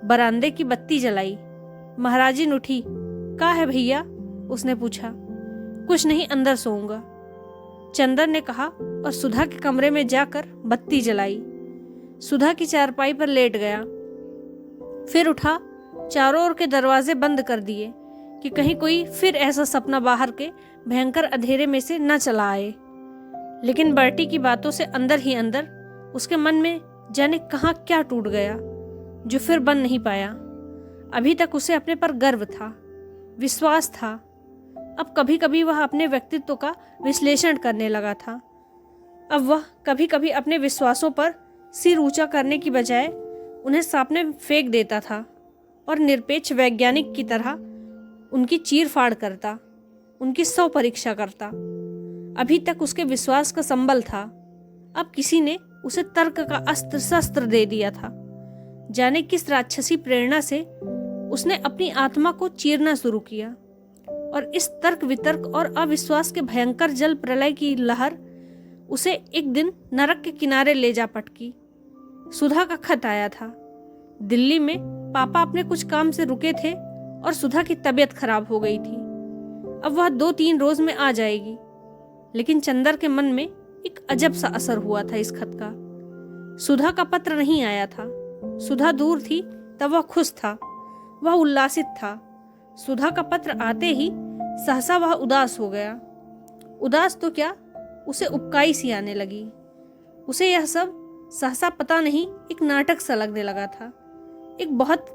बरामदे की बत्ती जलाई। महाराजिन उठी। का है भैया? उसने पूछा। कुछ नहीं, अंदर सोऊंगा, चंदर ने कहा और सुधा के कमरे में जाकर बत्ती जलाई। सुधा की चारपाई पर लेट गया। फिर उठा, चारों ओर के दरवाजे बंद कर दिए कि कहीं कोई फिर ऐसा सपना बाहर के भयंकर अंधेरे में से न चला आए। लेकिन बर्टी की बातों से अंदर ही अंदर उसके मन में जाने कहाँ क्या टूट गया जो फिर बन नहीं पाया। अभी तक उसे अपने पर गर्व था, विश्वास था। अब कभी कभी वह अपने व्यक्तित्व का विश्लेषण करने लगा था। अब वह कभी कभी अपने विश्वासों पर सिर ऊंचा करने की बजाय उन्हें सामने फेंक देता था और निरपेक्ष वैज्ञानिक की तरह उनकी चीर फाड़ करता, उनकी सौ परीक्षा करता। अभी तक उसके विश्वास का संबल था, अब किसी ने उसे तर्क का अस्त्र शस्त्र दे दिया था। जाने किस राक्षसी प्रेरणा से उसने अपनी आत्मा को चीरना शुरू किया और इस तर्क वितर्क और अविश्वास के भयंकर जल प्रलय की लहर उसे एक दिन नरक के किनारे ले जा पटकी। सुधा का खत आया था। दिल्ली में पापा अपने कुछ काम से रुके थे और सुधा की तबीयत खराब हो गई थी। अब वह 2-3 रोज में आ जाएगी। लेकिन चंदर के मन में एक अजब सा असर हुआ था इस खत का। सुधा का पत्र नहीं आया था। सुधा दूर थी तब वह खुश था, वह उल्लासित था। सुधा का पत्र आते ही सहसा वह उदास हो गया। उदास तो क्या, उसे उबकाई सी आने लगी। उसे यह सब सहसा पता नहीं एक नाटक सा लगने लगा था, एक बहुत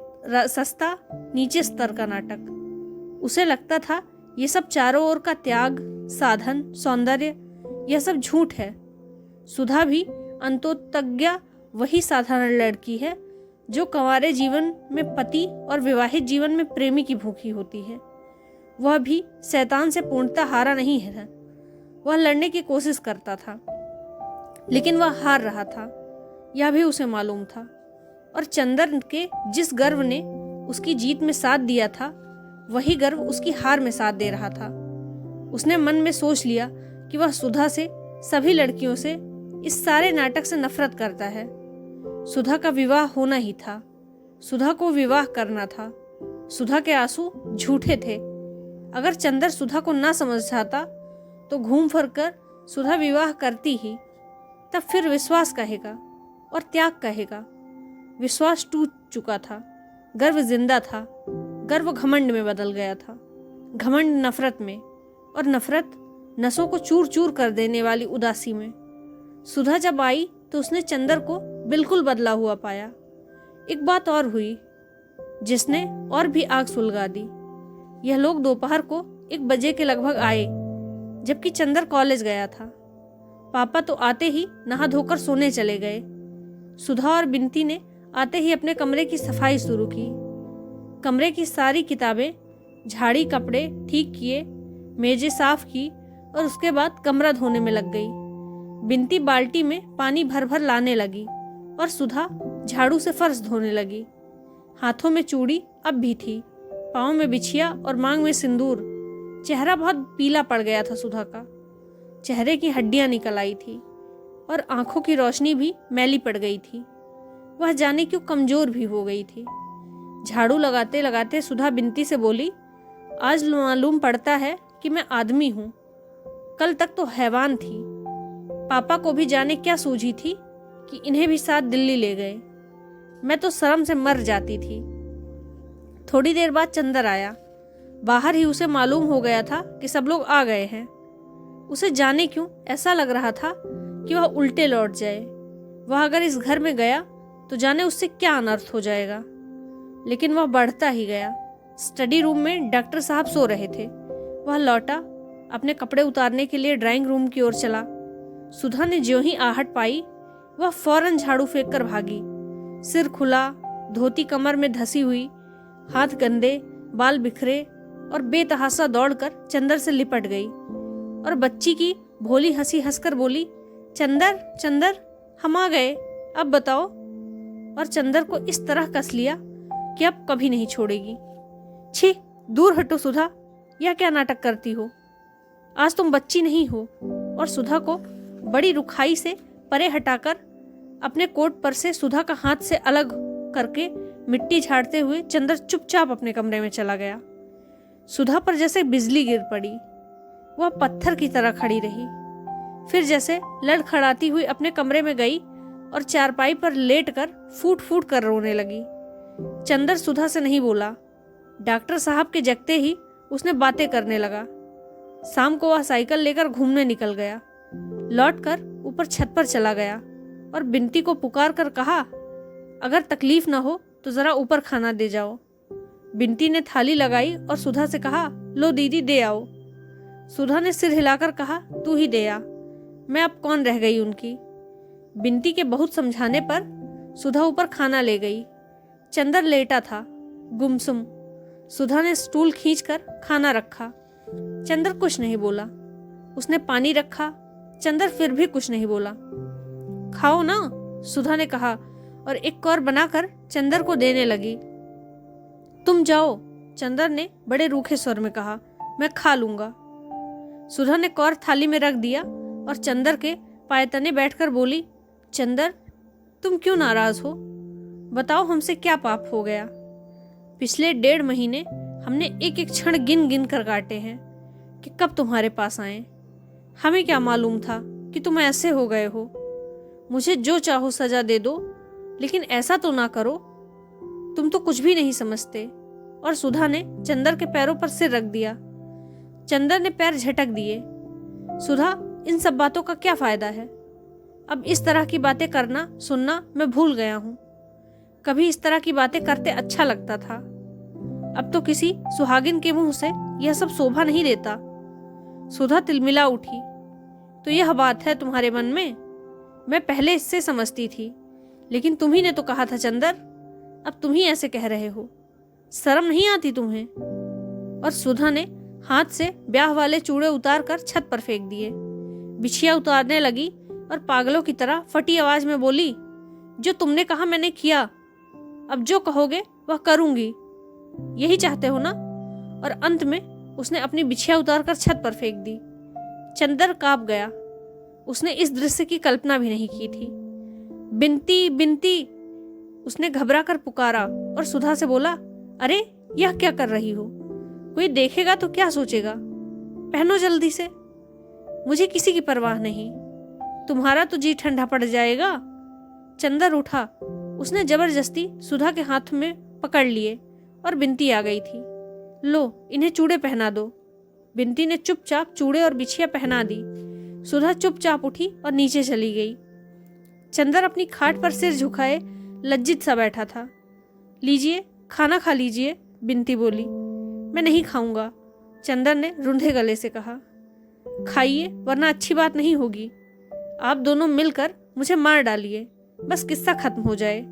सस्ता नीचे स्तर का नाटक। उसे लगता था ये सब चारों ओर का त्याग, साधन, सौंदर्य, यह सब झूठ है। सुधा भी अंतोत्तज्ञा वही साधारण लड़की है जो कंवारे जीवन में पति और विवाहित जीवन में प्रेमी की भूखी होती है। वह भी शैतान से पूर्णतः हारा नहीं है। वह लड़ने की कोशिश करता था लेकिन वह हार रहा था, यह भी उसे मालूम था। और चंदर के जिस गर्व ने उसकी जीत में साथ दिया था वही गर्व उसकी हार में साथ दे रहा था। उसने मन में सोच लिया कि वह सुधा से, सभी लड़कियों से, इस सारे नाटक से नफरत करता है। सुधा का विवाह होना ही था, सुधा को विवाह करना था, सुधा के आंसू झूठे थे। अगर चंदर सुधा को ना समझ जाता तो घूम फिर कर सुधा विवाह करती ही, तब फिर विश्वास कहेगा और त्याग कहेगा। विश्वास टूट चुका था, गर्व जिंदा था, गर्व घमंड में बदल गया था, घमंड नफरत में, और नफरत नसों को चूर चूर कर देने वाली उदासी में। सुधा जब आई तो उसने चंदर को बिल्कुल बदला हुआ पाया। एक बात और हुई जिसने और भी आग सुलगा दी। यह लोग दोपहर को 1 बजे के लगभग आए, जबकि चंदर कॉलेज गया था। पापा तो आते ही नहा धोकर सोने चले गए। सुधा और बिनती ने आते ही अपने कमरे की सफाई शुरू की। कमरे की सारी किताबें झाड़ी, कपड़े ठीक किए, मेजें साफ की और उसके बाद कमरा धोने में लग गई। बिनती बाल्टी में पानी भर भर लाने लगी और सुधा झाड़ू से फर्श धोने लगी। हाथों में चूड़ी अब भी थी, पाँव में बिछिया और मांग में सिंदूर। चेहरा बहुत पीला पड़ गया था सुधा का। चेहरे की हड्डियां निकल आई थी और आंखों की रोशनी भी मैली पड़ गई थी। वह जाने क्यों कमजोर भी हो गई थी। झाड़ू लगाते लगाते सुधा बिनती से बोली, आज मालूम पड़ता है कि मैं आदमी हूँ, कल तक तो हैवान थी। पापा को भी जाने क्या सूझी थी कि इन्हें भी साथ दिल्ली ले गए। मैं तो शर्म से मर जाती थी। थोड़ी देर बाद चंदर आया। बाहर ही उसे मालूम हो गया था कि सब लोग आ गए हैं। उसे जाने क्यों ऐसा लग रहा था कि वह उल्टे लौट जाए। वह अगर इस घर में गया तो जाने उससे क्या अनर्थ हो जाएगा। लेकिन वह बढ़ता ही गया। स्टडी रूम में डॉक्टर साहब सो रहे थे। वह लौटा, अपने कपड़े उतारने के लिए ड्राइंग रूम की ओर चला। सुधा ने ज्यों ही आहट पाई, वह फौरन झाड़ू फेंक कर भागी। सिर खुला, धोती कमर में धसी हुई, हाथ गंदे, बाल बिखरे और बेतहासा दौड़कर चंदर से लिपट गई और बच्ची की भोली हंसी हंसकर बोली, चंदर चंदर, हम आ गए, अब बताओ। और चंदर को इस तरह कस लिया कि अब कभी नहीं छोड़ेगी। छी, दूर हटो सुधा, यह क्या नाटक करती हो? आज तुम बच्ची नहीं हो। और सुधा को बड़ी रुखाई से परे हटाकर अपने कोट पर से सुधा का हाथ से अलग करके मिट्टी झाड़ते हुए चंदर चुपचाप अपने कमरे में चला गया। सुधा पर जैसे बिजली गिर पड़ी। वह पत्थर की तरह खड़ी रही। फिर जैसे लड़खड़ाती हुई अपने कमरे में गई और चारपाई पर लेटकर फूट फूट कर रोने लगी। चंदर सुधा से नहीं बोला। डॉक्टर साहब के जगते ही उसने बातें करने लगा। शाम को वह साइकिल लेकर घूमने निकल गया। लौटकर ऊपर छत पर चला गया और बिनती को पुकार कर कहा, अगर तकलीफ न हो तो जरा ऊपर खाना दे जाओ। बिनती ने थाली लगाई और सुधा से कहा, लो दीदी दे आओ। सुधा ने सिर हिलाकर कहा, तू ही दे आ, मैं अब कौन रह गई उनकी। बिनती के बहुत समझाने पर सुधा ऊपर खाना ले गई। चंदर लेटा था, गुमसुम। सुधा ने स्टूल खींचकर खाना रखा। चंदर कुछ नहीं बोला। उसने पानी रखा। चंदर फिर भी कुछ नहीं बोला। खाओ ना, सुधा ने कहा और एक कौर बनाकर चंदर को देने लगी। तुम जाओ, चंदर ने बड़े रूखे स्वर में कहा, मैं खा लूंगा। सुधा ने कौर थाली में रख दिया और चंदर के पायतने बैठकर बोली, चंदर तुम क्यों नाराज हो? बताओ हमसे क्या पाप हो गया? पिछले 1.5 महीने हमने एक एक क्षण गिन गिन कर काटे हैं कि कब तुम्हारे पास आए। हमें क्या मालूम था कि तुम ऐसे हो गए हो। मुझे जो चाहो सजा दे दो, लेकिन ऐसा तो ना करो। तुम तो कुछ भी नहीं समझते। और सुधा ने चंदर के पैरों पर सिर रख दिया। चंदर ने पैर झटक दिए। सुधा, इन सब बातों का क्या फायदा है? अब इस तरह की बातें करना सुनना मैं भूल गया हूँ। कभी इस तरह की बातें करते अच्छा लगता था। अब तो किसी सुहागिन के मुंह से यह सब शोभा नहीं देता। सुधा तिलमिला उठी। तो यह बात है तुम्हारे मन में? मैं पहले इससे समझती थी, लेकिन तुम्ही ने तो कहा था चंदर, अब तुम ही ऐसे कह रहे हो। शर्म नहीं आती तुम्हें? और सुधा ने हाथ से ब्याह वाले चूड़े उतार कर छत पर फेंक दिए। बिछिया उतारने लगी और पागलों की तरह फटी आवाज में बोली, जो तुमने कहा मैंने किया, अब जो कहोगे वह करूंगी। यही चाहते हो ना? और अंत में उसने अपनी बिछिया उतार कर छत पर फेंक दी। चंदर कांप गया। उसने इस दृश्य की कल्पना भी नहीं की थी। बिनती बिनती, उसने घबरा कर पुकारा और सुधा से बोला, अरे यह क्या कर रही हो? कोई देखेगा तो क्या सोचेगा? पहनो जल्दी से। मुझे किसी की परवाह नहीं, तुम्हारा तो जी ठंडा पड़ जाएगा। चंदर उठा। उसने जबरदस्ती सुधा के हाथ में पकड़ लिए और बिनती आ गई थी। लो, इन्हें चूड़े पहना दो। बिनती ने चुपचाप चूड़े और बिछिया पहना दी। सुधा चुपचाप उठी और नीचे चली गई। चंदर अपनी खाट पर सिर झुकाए लज्जित सा बैठा था। लीजिए, खाना खा लीजिए, बिनती बोली। मैं नहीं खाऊंगा, चंदर ने रुंधे गले से कहा। खाइए, वरना अच्छी बात नहीं होगी। आप दोनों मिलकर मुझे मार डालिए, बस किस्सा खत्म हो जाए।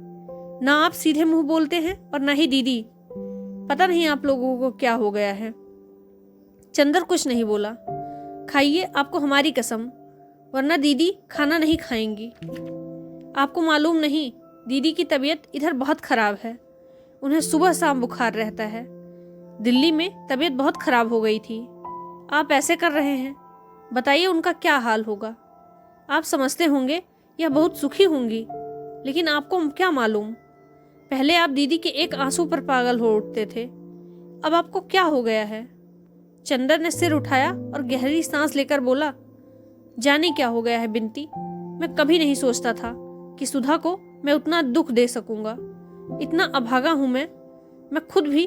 ना आप सीधे मुंह बोलते हैं और ना ही दीदी। पता नहीं आप लोगों को क्या हो गया है। चंदर कुछ नहीं बोला। खाइए, आपको हमारी कसम, वरना दीदी खाना नहीं खाएंगी। आपको मालूम नहीं, दीदी की तबीयत इधर बहुत खराब है। उन्हें सुबह शाम बुखार रहता है। दिल्ली में तबीयत बहुत खराब हो गई थी। आप ऐसे कर रहे हैं, बताइए उनका क्या हाल होगा। आप समझते होंगे यह बहुत सुखी होंगी, लेकिन आपको क्या मालूम, पहले आप दीदी के एक आंसू पर पागल हो उठते थे। अब आपको क्या हो गया है? चंदर ने सिर उठाया और गहरी सांस लेकर बोला, जाने क्या हो गया है बिनती। मैं कभी नहीं सोचता था कि सुधा को मैं उतना दुख दे सकूंगा। इतना अभागा हूं मैं खुद भी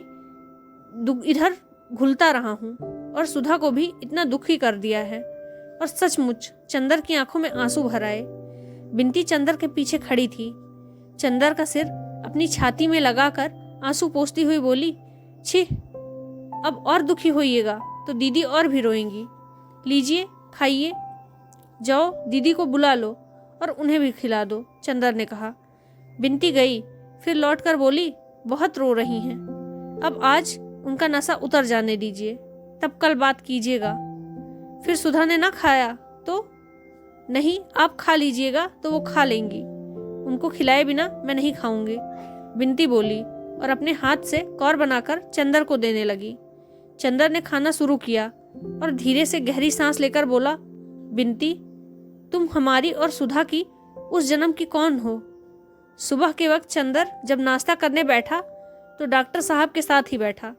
इधर घुलता रहा हूं और सुधा को भी इतना दुखी कर दिया है। और सचमुच चंदर की आंखों में आंसू भर आए। बिनती चंदर के पीछे खड़ी थी। चंदर का सिर अपनी छाती में लगाकर आंसू पोंछती हुई बोली, छी, अब और दुखी होइएगा तो दीदी और भी रोएंगी। लीजिए, खाइए। जाओ, दीदी को बुला लो और उन्हें भी खिला दो, चंदर ने कहा। बिनती गई, फिर लौटकर बोली, बहुत रो रही हैं। अब आज उनका नशा उतर जाने दीजिए, तब कल बात कीजिएगा। फिर सुधा ने ना खाया तो? नहीं, आप खा लीजिएगा तो वो खा लेंगी। उनको खिलाए बिना मैं नहीं खाऊंगी, बिनती बोली और अपने हाथ से कौर बनाकर चंदर को देने लगी। चंदर ने खाना शुरू किया और धीरे से गहरी सांस लेकर बोला, बिनती, तुम हमारी और सुधा की उस जन्म की कौन हो? सुबह के वक्त चंदर जब नाश्ता करने बैठा तो डॉक्टर साहब के साथ ही बैठा।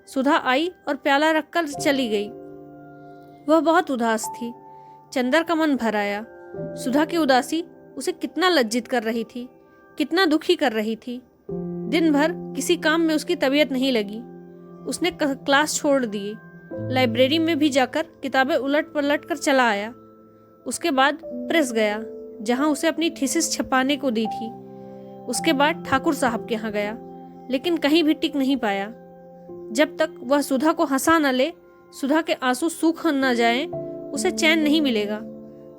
सुधा आई और प्याला रखकर चली गई। वह बहुत उदास थी। चंदर का मन भर आया। सुधा की उदासी उसे कितना लज्जित कर रही थी, कितना दुखी कर रही थी। दिन भर किसी काम में उसकी तबीयत नहीं लगी। उसने क्लास छोड़ दी, लाइब्रेरी में भी जाकर किताबें उलट पलट कर चला आया। उसके बाद प्रेस गया, जहां उसे अपनी थीसिस छपाने को दी थी। उसके बाद ठाकुर साहब के यहाँ गया, लेकिन कहीं भी टिक नहीं पाया। जब तक वह सुधा को हंसा न ले, सुधा के आंसू सूख न जाएं, उसे चैन नहीं मिलेगा।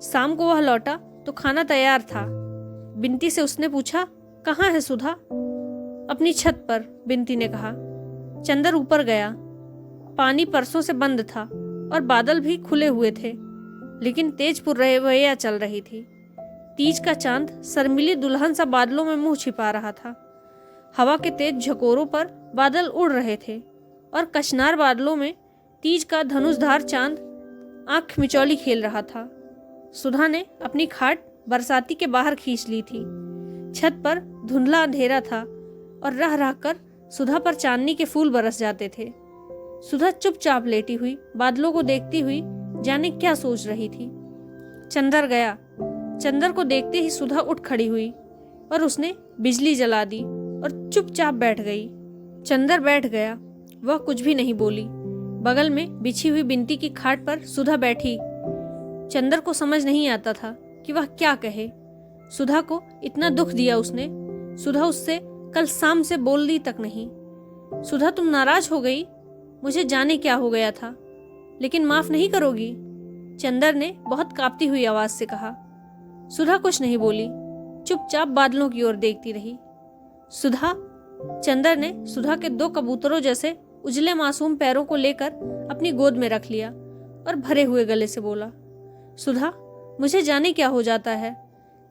शाम को वह लौटा तो खाना तैयार था। बिनती से उसने पूछा, कहाँ है सुधा? अपनी छत पर, बिनती ने कहा। चंदर ऊपर गया। पानी परसों से बंद था और बादल भी खुले हुए थे, लेकिन तेज पुरवैया चल रही थी। तीज का चांद शर्मिली दुल्हन सा बादलों में मुंह छिपा रहा था। हवा के तेज झकोरों पर बादल उड़ रहे थे और कचनार बादलों में तीज का धनुषधार चांद आंख मिचौली खेल रहा था। सुधा ने अपनी खाट बरसाती के बाहर खींच ली थी। छत पर धुंधला अंधेरा था और रह रह कर सुधा पर चांदनी के फूल बरस जाते थे। सुधा चुपचाप लेटी हुई बादलों को देखती हुई जाने क्या सोच रही थी। चंदर गया। चंदर को देखते ही सुधा उठ खड़ी हुई और उसने बिजली जला दी और चुपचाप बैठ गई। चंदर बैठ गया। वह कुछ भी नहीं बोली। बगल में बिछी हुई बिनती की खाट पर सुधा बैठी। चंदर को समझ नहीं आता था कि वह क्या कहे। सुधा को इतना दुख दिया उसने। सुधा उससे कल शाम से बोल दी तक नहीं। सुधा, तुम नाराज हो गई? मुझे जाने क्या हो गया था, लेकिन माफ नहीं करोगी? चंदर ने बहुत कांपती हुई आवाज से कहा। सुधा कुछ नहीं बोली, चुपचाप बादलों की ओर देखती रही। सुधा, चंदर ने सुधा के दो कबूतरों जैसे उजले मासूम पैरों को लेकर अपनी गोद में रख लिया और भरे हुए गले से बोला, सुधा, मुझे जाने क्या हो जाता है।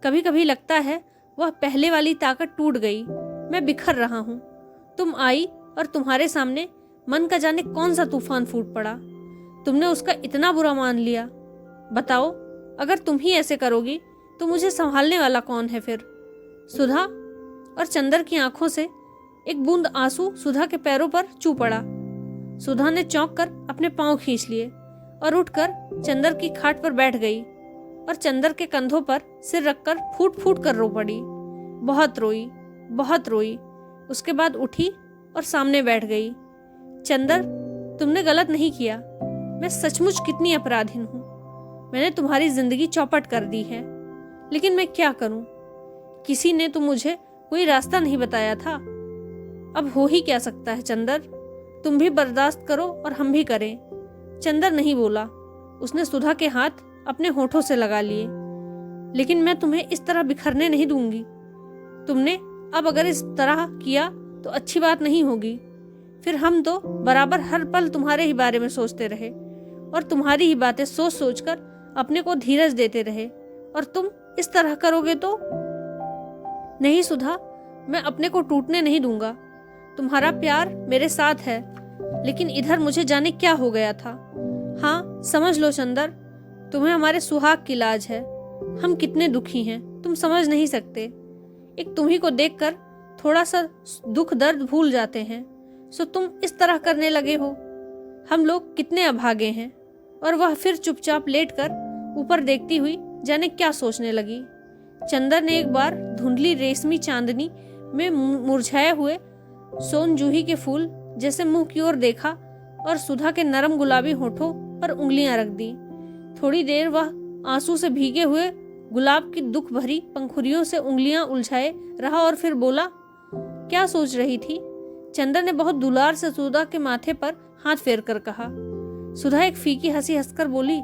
कभी कभी लगता है वह पहले वाली ताकत टूट गई। मैं बिखर रहा हूँ। तुम आई और तुम्हारे सामने मन का जाने कौन सा तूफान फूट पड़ा। तुमने उसका इतना बुरा मान लिया। बताओ, अगर तुम ही ऐसे करोगी तो मुझे संभालने वाला कौन है फिर? सुधा और चंदर की आंखों से एक बूंद आंसू सुधा के पैरों पर चू पड़ा। सुधा ने चौंक कर अपने पांव खींच लिए और उठकर चंदर की खाट पर बैठ गई और चंदर के कंधों पर सिर रखकर फूट फूट कर रो पड़ी। बहुत रोई, बहुत रोई। उसके बाद उठी और सामने बैठ गई। चंदर, तुमने गलत नहीं किया। मैं सचमुच कितनी अपराधीन हूँ। मैंने तुम्हारी जिंदगी चौपट कर दी है, लेकिन मैं क्या करूं? किसी ने तो मुझे कोई रास्ता नहीं बताया था। अब हो ही क्या सकता है चंदर, तुम भी बर्दाश्त करो और हम भी करें। चंदर नहीं बोला। उसने सुधा के हाथ अपने होठों से लगा लिए। लेकिन मैं तुम्हें इस तरह बिखरने नहीं दूंगी। तुमने अब अगर इस तरह किया तो अच्छी बात नहीं होगी। फिर हम तो बराबर हर पल तुम्हारे ही बारे में सोचते रहे और तुम्हारी ही बातें सोच सोच कर अपने को धीरज देते रहे, और तुम इस तरह करोगे तो? नहीं सुधा, मैं अपने को टूटने नहीं दूंगा। तुम्हारा प्यार मेरे साथ है, लेकिन इधर मुझे जाने क्या हो गया था। हाँ, समझ लो चंदर, तुम्हें हमारे सुहाग की लाज है। हम कितने दुखी हैं, तुम समझ नहीं सकते। एक तुम्ही को देखकर थोड़ा सा दुख दर्द भूल जाते हैं, सो तुम इस तरह करने लगे हो। हम लोग कितने अभागे हैं। और वह फिर चुपचाप लेटकर ऊपर देखती हुई जाने क्या सोचने लगी। चंदर ने एक बार धुंधली रेशमी चांदनी में मुरझाए हुए सोन जूही के फूल जैसे मुंह की ओर देखा और सुधा के नरम गुलाबी होठों पर उंगलियां रख दी। थोड़ी देर वह आंसू से भीगे हुए गुलाब की दुख भरी पंखुड़ियों से उंगलियां उलझाए रहा और फिर बोला, क्या सोच रही थी? चंदर ने बहुत दुलार से सुधा के माथे पर हाथ फेर कर कहा। सुधा एक फीकी हंसी हंसकर बोली,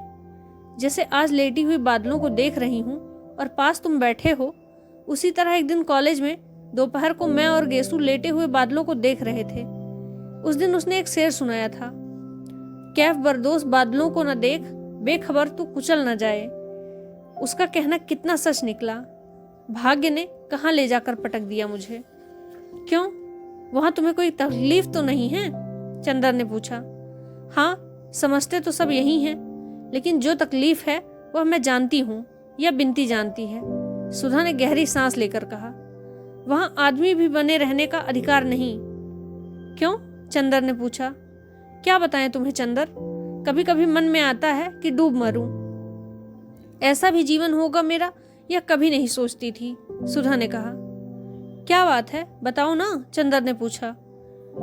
जैसे आज लेटी हुई बादलों को देख रही हूँ और पास तुम बैठे हो, उसी तरह एक दिन कॉलेज में दोपहर को मैं और गेसू लेटे हुए बादलों को देख रहे थे। उस दिन उसने एक शेर सुनाया था, कैफ बरदोस बादलों को न देख, बेखबर तू कुचल न जाए। उसका कहना कितना सच निकला। भाग्य ने कहाँ ले जाकर पटक दिया मुझे। क्यों, वहां तुम्हें कोई तकलीफ तो नहीं है? चंदर ने पूछा। हाँ, समझते तो सब यही हैं, लेकिन जो तकलीफ है वह मैं जानती हूँ, या बिनती जानती है। सुधा ने गहरी सांस लेकर कहा। वहां आदमी भी बने रहने का अधिकार नहीं। क्यों? चंदर ने पूछा। क्या बताएं तुम्हें चंदर, कभी कभी मन में आता है कि डूब मरूं। ऐसा भी जीवन होगा मेरा, यह कभी नहीं सोचती थी, सुधा ने कहा। क्या बात है, बताओ ना, चंदर ने पूछा।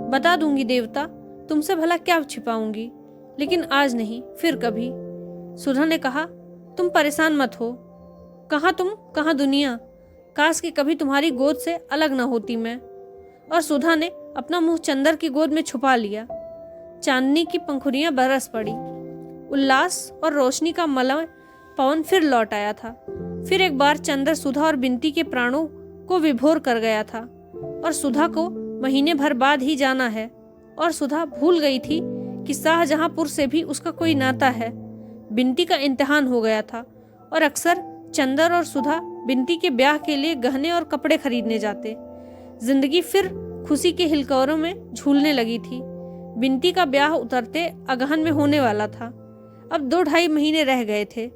बता दूंगी देवता, तुमसे भला क्या छिपाऊंगी, लेकिन आज नहीं, फिर कभी। सुधा ने कहा। तुम परेशान मत हो। कहाँ तुम, कहाँ दुनिया। काश कि कभी तुम्हारी गोद से अलग न होती मैं। और सुधा ने अपना मुंह चंदर की गोद में छुपा लिया। चांदनी की पंखुड़ियां बरस पड़ी। उल्लास और रोशनी का मलय पवन फिर लौट आया था। फिर एक बार चंदर सुधा और बिनती के प्राणों को विभोर कर गया था, और सुधा को महीने भर बाद ही जाना है। और सुधा भूल गई थी कि शाहजहांपुर से भी उसका कोई नाता है। बिनती का इम्तिहान हो गया था, और अक्सर चंदर और सुधा बिनती के ब्याह के लिए गहने और कपड़े खरीदने जाते। जिंदगी फिर खुशी के हिलकोरों में झूलने लगी थी। बिनती का ब्याह उतरते अगहन में होने वाला था। अब 2-2.5 महीने रह गए थे।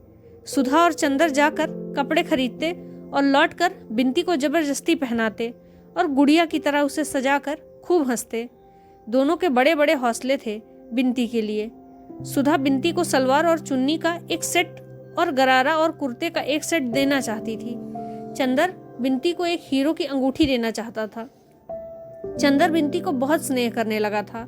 सुधा और चंदर जाकर कपड़े खरीदते और लौटकर बिनती को जबरदस्ती पहनाते और गुड़िया की तरह उसे सजाकर खूब हंसते। दोनों के बड़े बड़े हौसले थे बिनती के लिए। सुधा बिनती को सलवार और चुन्नी का एक सेट और गरारा और कुर्ते का एक सेट देना चाहती थी। चंदर बिनती को एक हीरो की अंगूठी देना चाहता था। चंदर बिनती को बहुत स्नेह करने लगा था।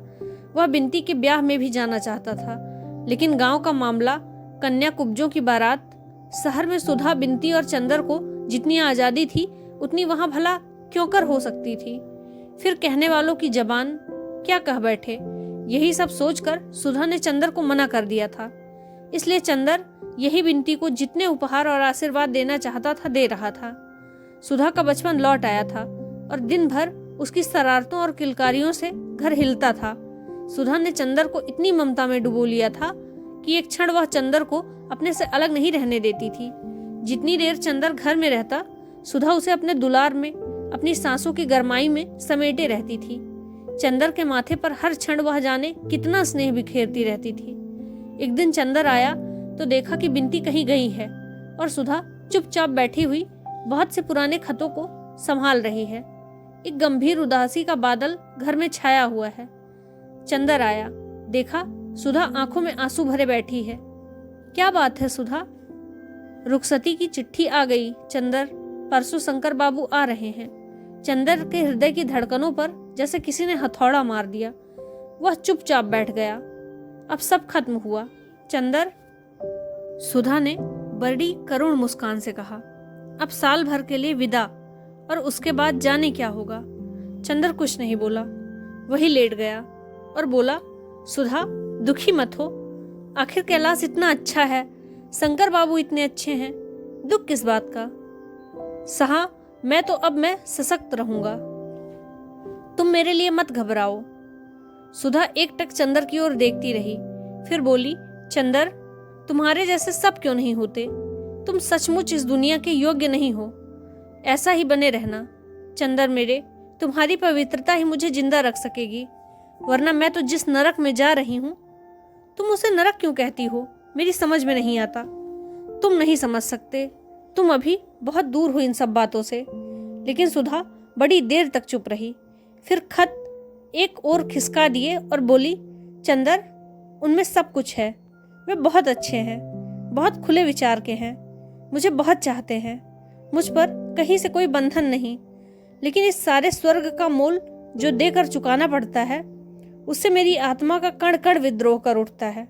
वह बिनती के ब्याह में भी जाना चाहता था, लेकिन गांव का मामला, कन्या कुब्जों की बारात, शहर में सुधा, बिनती और चंदर को जितनी आज़ादी थी उतनी वहां भला क्यों कर हो सकती थी। फिर कहने वालों की जबान क्या कह बैठे, यही सब सोचकर सुधा ने चंदर को मना कर दिया था। इसलिए चंदर यही बिनती को जितने उपहार और आशीर्वाद देना चाहता था दे रहा था। सुधा का बचपन लौट आया था और दिन भर उसकी शरारतों और किलकारियों से घर हिलता था। सुधा ने चंदर को इतनी ममता में डुबो लिया था कि एक क्षण वह चंदर को अपने से अलग नहीं रहने देती थी। जितनी देर चंदर घर में रहता, सुधा उसे अपने दुलार में, अपनी सांसों की गरमाई में समेटे रहती थी। चंदर के माथे पर हर क्षण वह जाने कितना स्नेह बिखेरती रहती थी। एक दिन चंदर आया तो देखा कि बिनती कहीं गई है और सुधा चुपचाप बैठी हुई बहुत से पुराने खतों को संभाल रही है। एक गंभीर उदासी का बादल घर में छाया हुआ है। चंदर आया, देखा सुधा आंखों में आंसू भरे बैठी है। क्या बात है सुधा? रुखसती की चिट्ठी आ गई चंदर, परसों शंकर बाबू आ रहे हैं। चंदर के हृदय की धड़कनों पर जैसे किसी ने हथौड़ा मार दिया। वह चुपचाप बैठ गया। अब सब खत्म हुआ। चंदर, सुधा ने बड़ी करुण मुस्कान से कहा, अब साल भर के लिए विदा, और उसके बाद जाने क्या होगा। चंदर कुछ नहीं बोला, वही लेट गया और बोला, सुधा दुखी मत हो, आखिर कैलाश इतना अच्छा है, शंकर बाबू इतने अच्छे हैं, दुख किस बात का। सहा, मैं सशक्त रहूंगा, तुम मेरे लिए मत घबराओ। सुधा एकटक चंदर की ओर देखती रही, फिर बोली, चंदर तुम्हारे जैसे सब क्यों नहीं होते, तुम सचमुच इस दुनिया के योग्य नहीं हो। ऐसा ही बने रहना चंदर मेरे, तुम्हारी पवित्रता ही मुझे जिंदा रख सकेगी, वरना मैं तो जिस नरक में जा रही हूं, तुम उसे नरक क्यों कहती हो, मेरी समझ में नहीं आता। तुम नहीं समझ सकते, तुम अभी बहुत दूर हो इन सब बातों से। लेकिन सुधा बड़ी देर तक चुप रही, फिर खत एक और खिसका दिए और बोली, चंदर उनमें सब कुछ है, वे बहुत अच्छे हैं, बहुत खुले विचार के हैं, मुझे बहुत चाहते हैं, मुझ पर कहीं से कोई बंधन नहीं, लेकिन इस सारे स्वर्ग का मोल जो देकर चुकाना पड़ता है, उससे मेरी आत्मा का कण कण विद्रोह कर उठता है।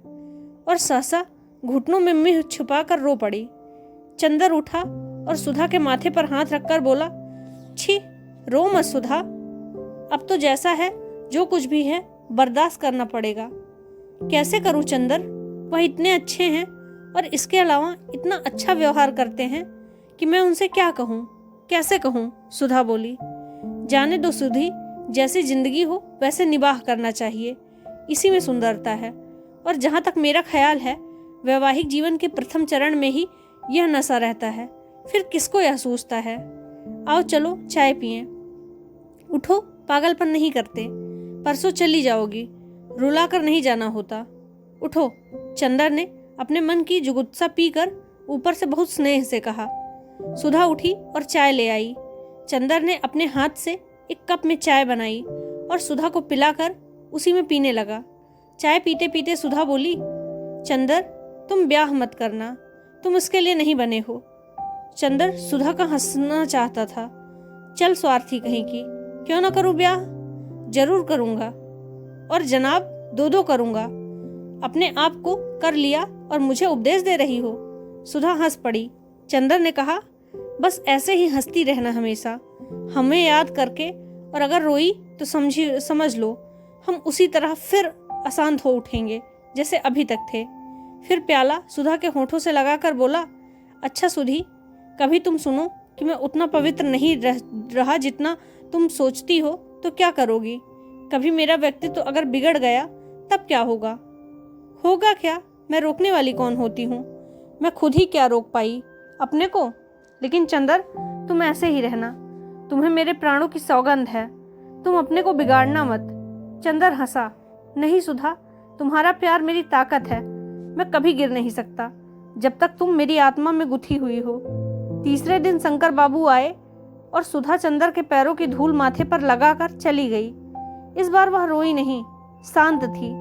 और सहसा घुटनों में मुंह छुपाकर रो पड़ी। चंदर उठा और सुधा के माथे पर हाथ रखकर बोला, छी, रो मत सुधा, अब तो जैसा है जो कुछ भी है बर्दाश्त करना पड़ेगा। कैसे करूं चंदर, वह इतने अच्छे हैं और इसके अलावा इतना अच्छा व्यवहार करते हैं कि मैं उनसे क्या कहूं, कैसे कहूं। सुधा बोली, जाने दो सुधी, जैसी जिंदगी हो वैसे निबाह करना चाहिए, इसी में सुंदरता है। और जहां तक मेरा ख्याल है, वैवाहिक जीवन के प्रथम चरण में ही यह नशा रहता है, फिर किसको यह सूझता है। आओ चलो चाय पिएं। उठो, पागलपन नहीं करते, परसों चली जाओगी, रुलाकर नहीं जाना होता। उठो। चंदर ने अपने मन की जुगुप्सा पीकर ऊपर से बहुत स्नेह से कहा। सुधा उठी और चाय ले आई। चंदर ने अपने हाथ से एक कप में चाय बनाई और सुधा को पिलाकर उसी में पीने लगा। चाय पीते पीते सुधा बोली, चंदर तुम ब्याह मत करना, तुम इसके लिए नहीं बने हो। चंदर सुधा का हंसना चाहता था। चल स्वार्थी कहीं की, क्यों ना करूं ब्याह, जरूर करूंगा, और जनाब दो करूंगा। अपने आप को कर लिया और मुझे उपदेश दे रही हो। सुधा हंस पड़ी। चंदर ने कहा, बस ऐसे ही हंसती रहना हमेशा, हमें याद करके, और अगर रोई तो समझ लो हम उसी तरह फिर अशांत हो उठेंगे जैसे अभी तक थे। फिर प्याला सुधा के होठों से लगाकर बोला, अच्छा सुधी, कभी तुम सुनो कि मैं उतना पवित्र नहीं रहा जितना तुम सोचती हो तो क्या करोगी। कभी मेरा व्यक्तित्व अगर बिगड़ गया तब क्या होगा। होगा क्या, मैं रोकने वाली कौन होती हूँ, मैं खुद ही क्या रोक पाई अपने को। लेकिन चंदर तुम ऐसे ही रहना, तुम्हें मेरे प्राणों की सौगंध है, तुम अपने को बिगाड़ना मत। चंदर हंसा, नहीं सुधा, तुम्हारा प्यार मेरी ताकत है, मैं कभी गिर नहीं सकता जब तक तुम मेरी आत्मा में गुथी हुई हो। तीसरे दिन शंकर बाबू आए और सुधा चंदर के पैरों की धूल माथे पर लगाकर चली गई। इस बार वह रोई नहीं, शांत थी,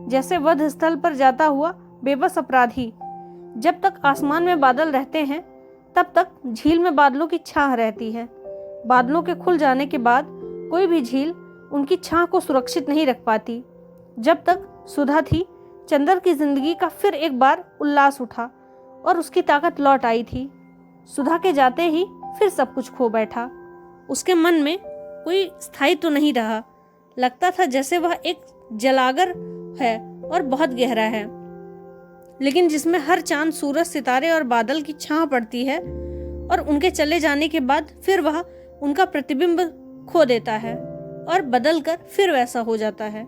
जैसे वध स्थल पर जाता हुआ बेबस अपराधी। जब तक आसमान में बादल रहते हैं तब तक झील में बादलों की छाह रहती है। बादलों के खुल जाने के बाद कोई भी झील उनकी छाह को सुरक्षित नहीं रख पाती। जब तक सुधा थी, चंदर की जिंदगी का फिर एक बार उल्लास उठा और उसकी ताकत लौट आई थी। सुधा के जाते ही फिर सब कुछ खो बैठा। उसके मन में कोई स्थायित्व नहीं रहा, लगता था जैसे वह एक जलागर है और बहुत गहरा है, लेकिन जिसमें हर चांद, सूरज, सितारे और बादल की छाह पड़ती है, और उनके चले जाने के बाद फिर वह उनका प्रतिबिंब खो देता है और बदल कर फिर वैसा हो जाता है।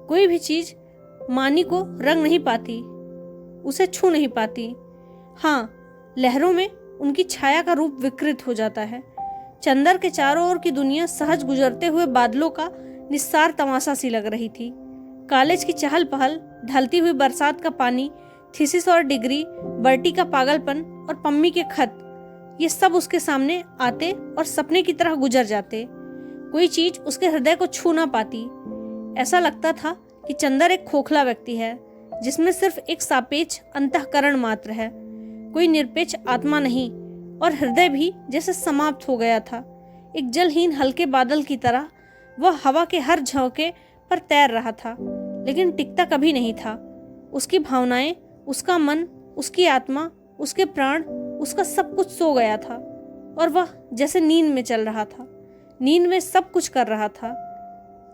कोई भी चीज मानी को रंग नहीं पाती, उसे छू नहीं पाती। हाँ, लहरों में उनकी छाया का रूप विकृत हो जाता है। चंदर के चारों ओर की दुनिया सहज गुजरते हुए बादलों का निस्सार तमाशा सी लग रही थी। कॉलेज की चहल पहल, ढलती हुई बरसात का पानी, थीसिस और डिग्री, बर्टी का पागलपन और पम्मी के खत, ये सब उसके सामने आते और सपने की तरह गुजर जाते। कोई चीज उसके हृदय को छू ना पाती। ऐसा लगता था कि चंदर एक खोखला व्यक्ति है जिसमें सिर्फ एक सापेक्ष अंतःकरण मात्र है, कोई निरपेक्ष आत्मा नहीं, और हृदय भी जैसे समाप्त हो गया था। एक जलहीन हल्के बादल की तरह वह हवा के हर झोंके पर तैर रहा था, लेकिन टिकता कभी नहीं था। उसकी भावनाएं, उसका मन, उसकी आत्मा, उसके प्राण, उसका सब कुछ सो गया था और वह जैसे नींद में चल रहा था, नींद में सब कुछ कर रहा था।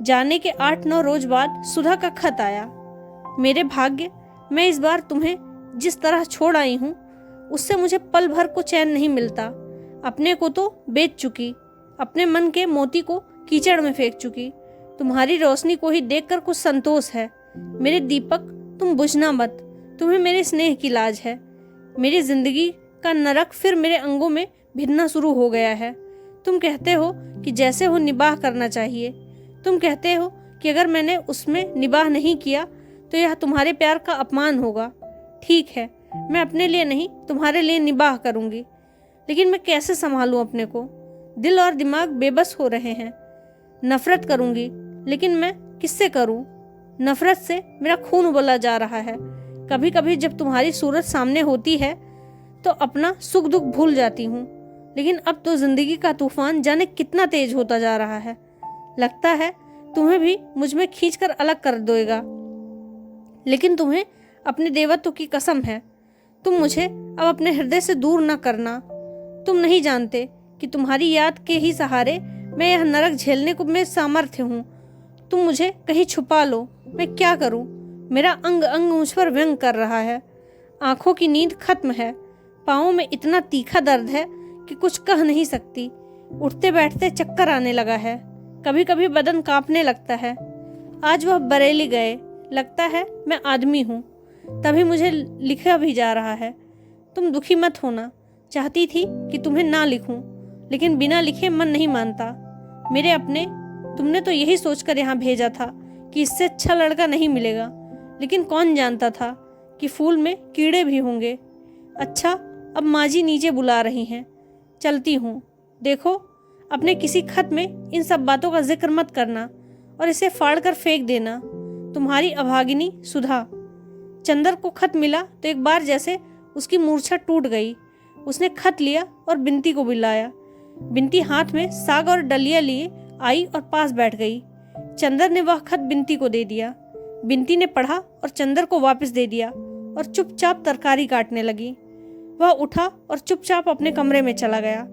जाने के 8-9 रोज बाद सुधा का खत आया। मेरे भाग्य, मैं इस बार तुम्हें जिस तरह छोड़ आई हूँ उससे मुझे पल भर को चैन नहीं मिलता। अपने को तो बेच चुकी, अपने मन के मोती को कीचड़ में फेंक चुकी। तुम्हारी रोशनी को ही देखकर कुछ संतोष है। मेरे दीपक, तुम बुझना मत, तुम्हें मेरे स्नेह की लाज है। मेरी जिंदगी का नरक फिर मेरे अंगों में भिड़ना शुरू हो गया है। तुम कहते हो कि जैसे हो निबाह करना चाहिए। तुम कहते हो कि अगर मैंने उसमें निबाह नहीं किया तो यह तुम्हारे प्यार का अपमान होगा। ठीक है, मैं अपने लिए नहीं तुम्हारे लिए निबाह करूंगी, लेकिन मैं कैसे संभालूं अपने को? दिल और दिमाग बेबस हो रहे हैं। नफरत करूंगी, लेकिन मैं किससे करूं? नफरत से मेरा खून उबला जा रहा है। कभी कभी जब तुम्हारी सूरत सामने होती है तो अपना सुख दुख भूल जाती हूँ, लेकिन अब तो जिंदगी का तूफान जाने कितना तेज होता जा रहा है। लगता है तुम्हें भी मुझ में खींचकर अलग कर देगा, लेकिन तुम्हें अपने देवत्व की कसम है, तुम मुझे अब अपने हृदय से दूर न करना। तुम नहीं जानते कि तुम्हारी याद के ही सहारे मैं यह नरक झेलने को में सामर्थ्य हूँ। तुम मुझे कहीं छुपा लो, मैं क्या करूँ? मेरा अंग अंग मुझ पर व्यंग कर रहा है। आंखों की नींद खत्म है, पाँवों में इतना तीखा दर्द है कि कुछ कह नहीं सकती। उठते बैठते चक्कर आने लगा है, कभी कभी बदन कांपने लगता है। आज वह बरेली गए, लगता है मैं आदमी हूँ। तभी मुझे लिखा भी जा रहा है। तुम दुखी मत होना। चाहती थी कि तुम्हें ना लिखूं, लेकिन बिना लिखे मन नहीं मानता। मेरे अपने, तुमने तो यही सोचकर यहाँ भेजा था कि इससे अच्छा लड़का नहीं मिलेगा, लेकिन कौन जानता था कि फूल में कीड़े भी होंगे। अच्छा, अब माँ जी नीचे बुला रही हैं, चलती हूँ। देखो, अपने किसी खत में इन सब बातों का जिक्र मत करना और इसे फाड़ कर फेंक देना। तुम्हारी अभागिनी सुधा। चंदर को खत मिला तो एक बार जैसे उसकी मूर्छा टूट गई। उसने खत लिया और बिनती को बुलाया। बिनती हाथ में साग और डलिया लिए आई और पास बैठ गई। चंदर ने वह खत बिनती को दे दिया। बिनती ने पढ़ा और चंदर को वापस दे दिया और चुपचाप तरकारी काटने लगी। वह उठा और चुपचाप अपने कमरे में चला गया।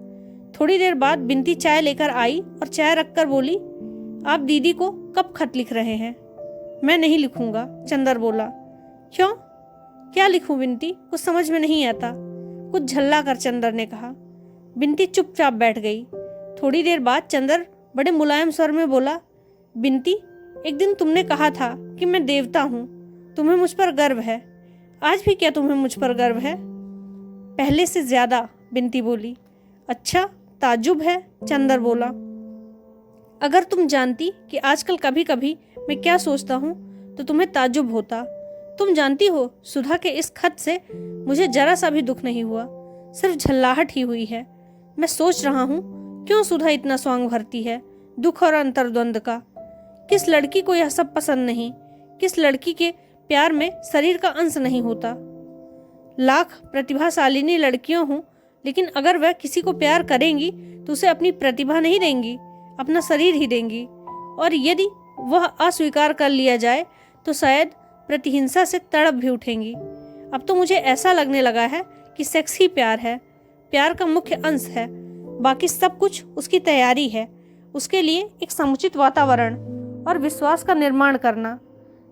थोड़ी देर बाद बिनती चाय लेकर आई और चाय रखकर बोली, आप दीदी को कब खत लिख रहे हैं? मैं नहीं लिखूंगा, चंदर बोला। क्यों? क्या लिखूं बिनती? कुछ समझ में नहीं आता, कुछ झल्ला कर चंदर ने कहा। बिनती चुपचाप बैठ गई। थोड़ी देर बाद चंदर बड़े मुलायम स्वर में बोला, बिनती, एक दिन तुमने कहा था कि मैं देवता हूँ, तुम्हें मुझ पर गर्व है। आज भी क्या तुम्हें मुझ पर गर्व है? पहले से ज्यादा, बिनती बोली। अच्छा, ताज्जुब है, चंदर बोला। अगर तुम जानती कि आजकल कभी कभी मैं क्या सोचता हूँ तो तुम्हें ताज्जुब होता। तुम जानती हो, सुधा के इस खत से मुझे जरा सा भी दुख नहीं हुआ, सिर्फ झल्लाहट ही हुई है। मैं सोच रहा हूँ क्यों सुधा इतना स्वांग भरती है, दुख और अंतर्द्वंद का। किस लड़की को यह सब पसंद नहीं? किस लड़की के प्यार में शरीर का अंश नहीं होता? लाख प्रतिभाशालिनी लड़कियों हूँ, लेकिन अगर वह किसी को प्यार करेंगी तो उसे अपनी प्रतिभा नहीं देंगी, अपना शरीर ही देंगी। और यदि वह अस्वीकार कर लिया जाए तो शायद प्रतिहिंसा से तड़प भी उठेंगी। अब तो मुझे ऐसा लगने लगा है कि सेक्स ही प्यार है, प्यार का मुख्य अंश है, बाकी सब कुछ उसकी तैयारी है। उसके लिए एक समुचित वातावरण और विश्वास का निर्माण करना।